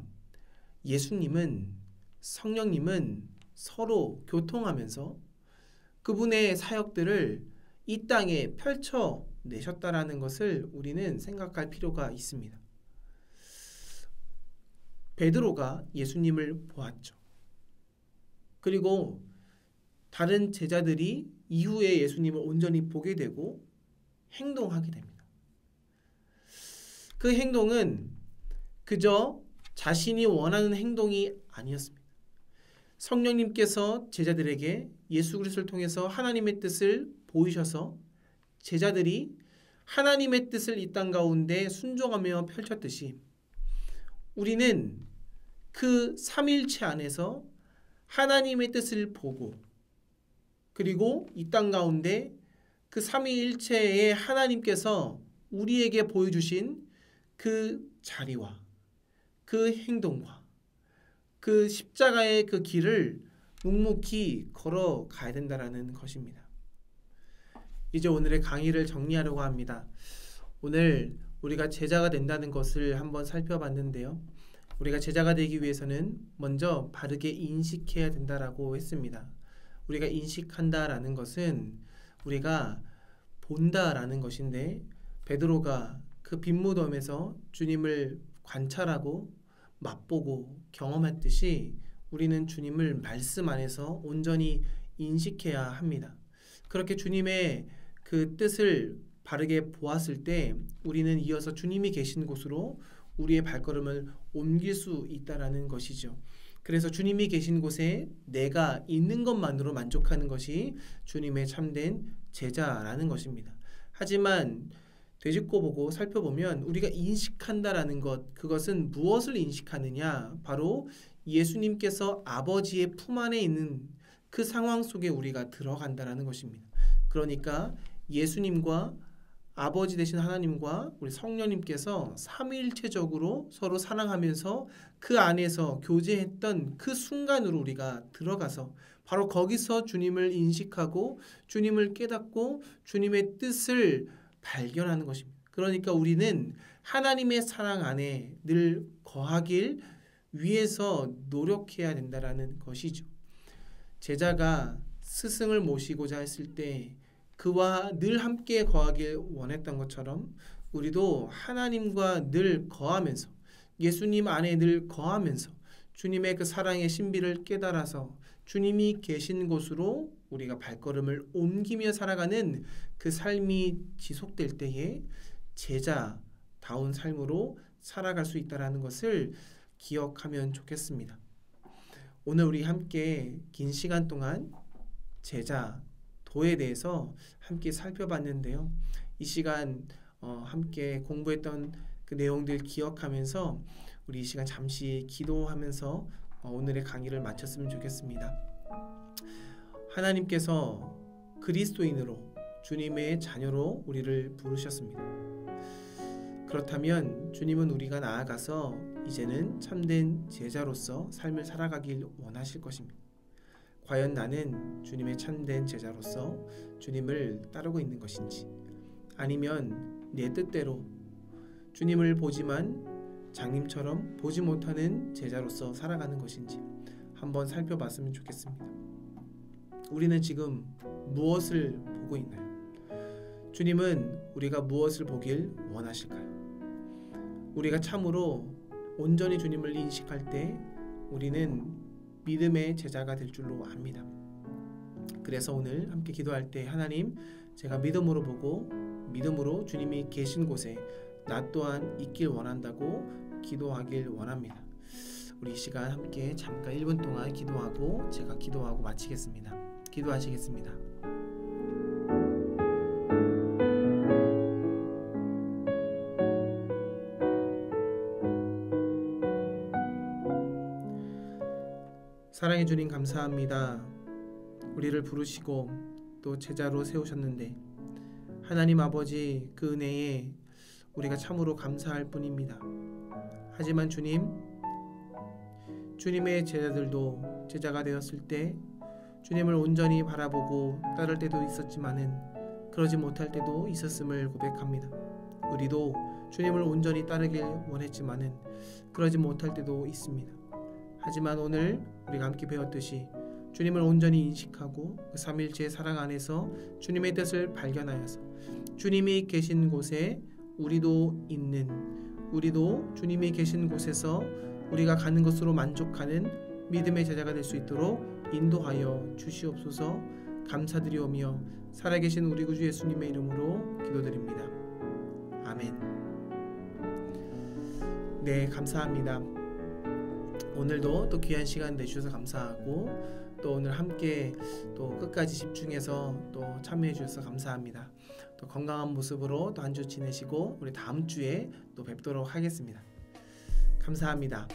예수님은, 성령님은 서로 교통하면서 그분의 사역들을 이 땅에 펼쳐내셨다라는 것을 우리는 생각할 필요가 있습니다. 베드로가 예수님을 보았죠. 그리고 다른 제자들이 이후에 예수님을 온전히 보게 되고 행동하게 됩니다. 그 행동은 그저 자신이 원하는 행동이 아니었습니다. 성령님께서 제자들에게 예수 그리스도를 통해서 하나님의 뜻을 보이셔서 제자들이 하나님의 뜻을 이 땅 가운데 순종하며 펼쳤듯이 우리는 그 삼위일체 안에서 하나님의 뜻을 보고 그리고 이 땅 가운데 그 삼위일체의 하나님께서 우리에게 보여주신 그 자리와 그 행동과 그 십자가의 그 길을 묵묵히 걸어가야 된다는 것입니다. 이제 오늘의 강의를 정리하려고 합니다. 오늘 우리가 제자가 된다는 것을 한번 살펴봤는데요. 우리가 제자가 되기 위해서는 먼저 바르게 인식해야 된다라고 했습니다. 우리가 인식한다라는 것은 우리가 본다라는 것인데 베드로가 그 빈무덤에서 주님을 관찰하고 맛보고 경험했듯이 우리는 주님을 말씀 안에서 온전히 인식해야 합니다. 그렇게 주님의 그 뜻을 바르게 보았을 때 우리는 이어서 주님이 계신 곳으로 우리의 발걸음을 옮길 수 있다라는 것이죠. 그래서 주님이 계신 곳에 내가 있는 것만으로 만족하는 것이 주님의 참된 제자라는 것입니다. 하지만 되짚고 보고 살펴보면 우리가 인식한다라는 것, 그것은 무엇을 인식하느냐? 바로 예수님께서 아버지의 품 안에 있는 그 상황 속에 우리가 들어간다라는 것입니다. 그러니까 예수님과 아버지 되신 하나님과 우리 성령님께서 삼위일체적으로 서로 사랑하면서 그 안에서 교제했던 그 순간으로 우리가 들어가서 바로 거기서 주님을 인식하고 주님을 깨닫고 주님의 뜻을 발견하는 것입니다. 그러니까 우리는 하나님의 사랑 안에 늘 거하길 위해서 노력해야 된다라는 것이죠. 제자가 스승을 모시고자 했을 때 그와 늘 함께 거하길 원했던 것처럼 우리도 하나님과 늘 거하면서 예수님 안에 늘 거하면서 주님의 그 사랑의 신비를 깨달아서 주님이 계신 곳으로 우리가 발걸음을 옮기며 살아가는 그 삶이 지속될 때에 제자다운 삶으로 살아갈 수 있다는 것을 기억하면 좋겠습니다. 오늘 우리 함께 긴 시간 동안 제자, 도에 대해서 함께 살펴봤는데요. 이 시간 함께 공부했던 그 내용들 기억하면서 우리 이 시간 잠시 기도하면서 오늘의 강의를 마쳤으면 좋겠습니다. 하나님께서 그리스도인으로 주님의 자녀로 우리를 부르셨습니다. 그렇다면 주님은 우리가 나아가서 이제는 참된 제자로서 삶을 살아가길 원하실 것입니다. 과연 나는 주님의 참된 제자로서 주님을 따르고 있는 것인지, 아니면 내 뜻대로 주님을 보지만 장님처럼 보지 못하는 제자로서 살아가는 것인지 한번 살펴봤으면 좋겠습니다. 우리는 지금 무엇을 보고 있나요? 주님은 우리가 무엇을 보길 원하실까요? 우리가 참으로 온전히 주님을 인식할 때 우리는 믿음의 제자가 될 줄로 압니다. 그래서 오늘 함께 기도할 때 하나님, 제가 믿음으로 보고 믿음으로 주님이 계신 곳에 나 또한 있길 원한다고 기도하길 원합니다. 우리 이 시간 함께 잠깐 1분 동안 기도하고 제가 기도하고 마치겠습니다. 기도하시겠습니다. 사랑해 주님 감사합니다. 우리를 부르시고 또 제자로 세우셨는데 하나님 아버지 그 은혜에 우리가 참으로 감사할 뿐입니다. 하지만 주님의 제자들도 제자가 되었을 때 주님을 온전히 바라보고 따를 때도 있었지만은 그러지 못할 때도 있었음을 고백합니다. 우리도 주님을 온전히 따르길 원했지만은 그러지 못할 때도 있습니다. 하지만 오늘 우리가 함께 배웠듯이 주님을 온전히 인식하고 그 삼일체의 사랑 안에서 주님의 뜻을 발견하여서 주님이 계신 곳에 우리도 주님이 계신 곳에서 우리가 가는 것으로 만족하는 믿음의 제자가 될 수 있도록 인도하여 주시옵소서. 감사드리오며 살아계신 우리 구주 예수님의 이름으로 기도드립니다. 아멘. 네, 감사합니다. 오늘도 또 귀한 시간 내주셔서 감사하고 또 오늘 함께 또 끝까지 집중해서 또 참여해 주셔서 감사합니다. 또 건강한 모습으로 또 한 주 지내시고 우리 다음 주에 또 뵙도록 하겠습니다. 감사합니다.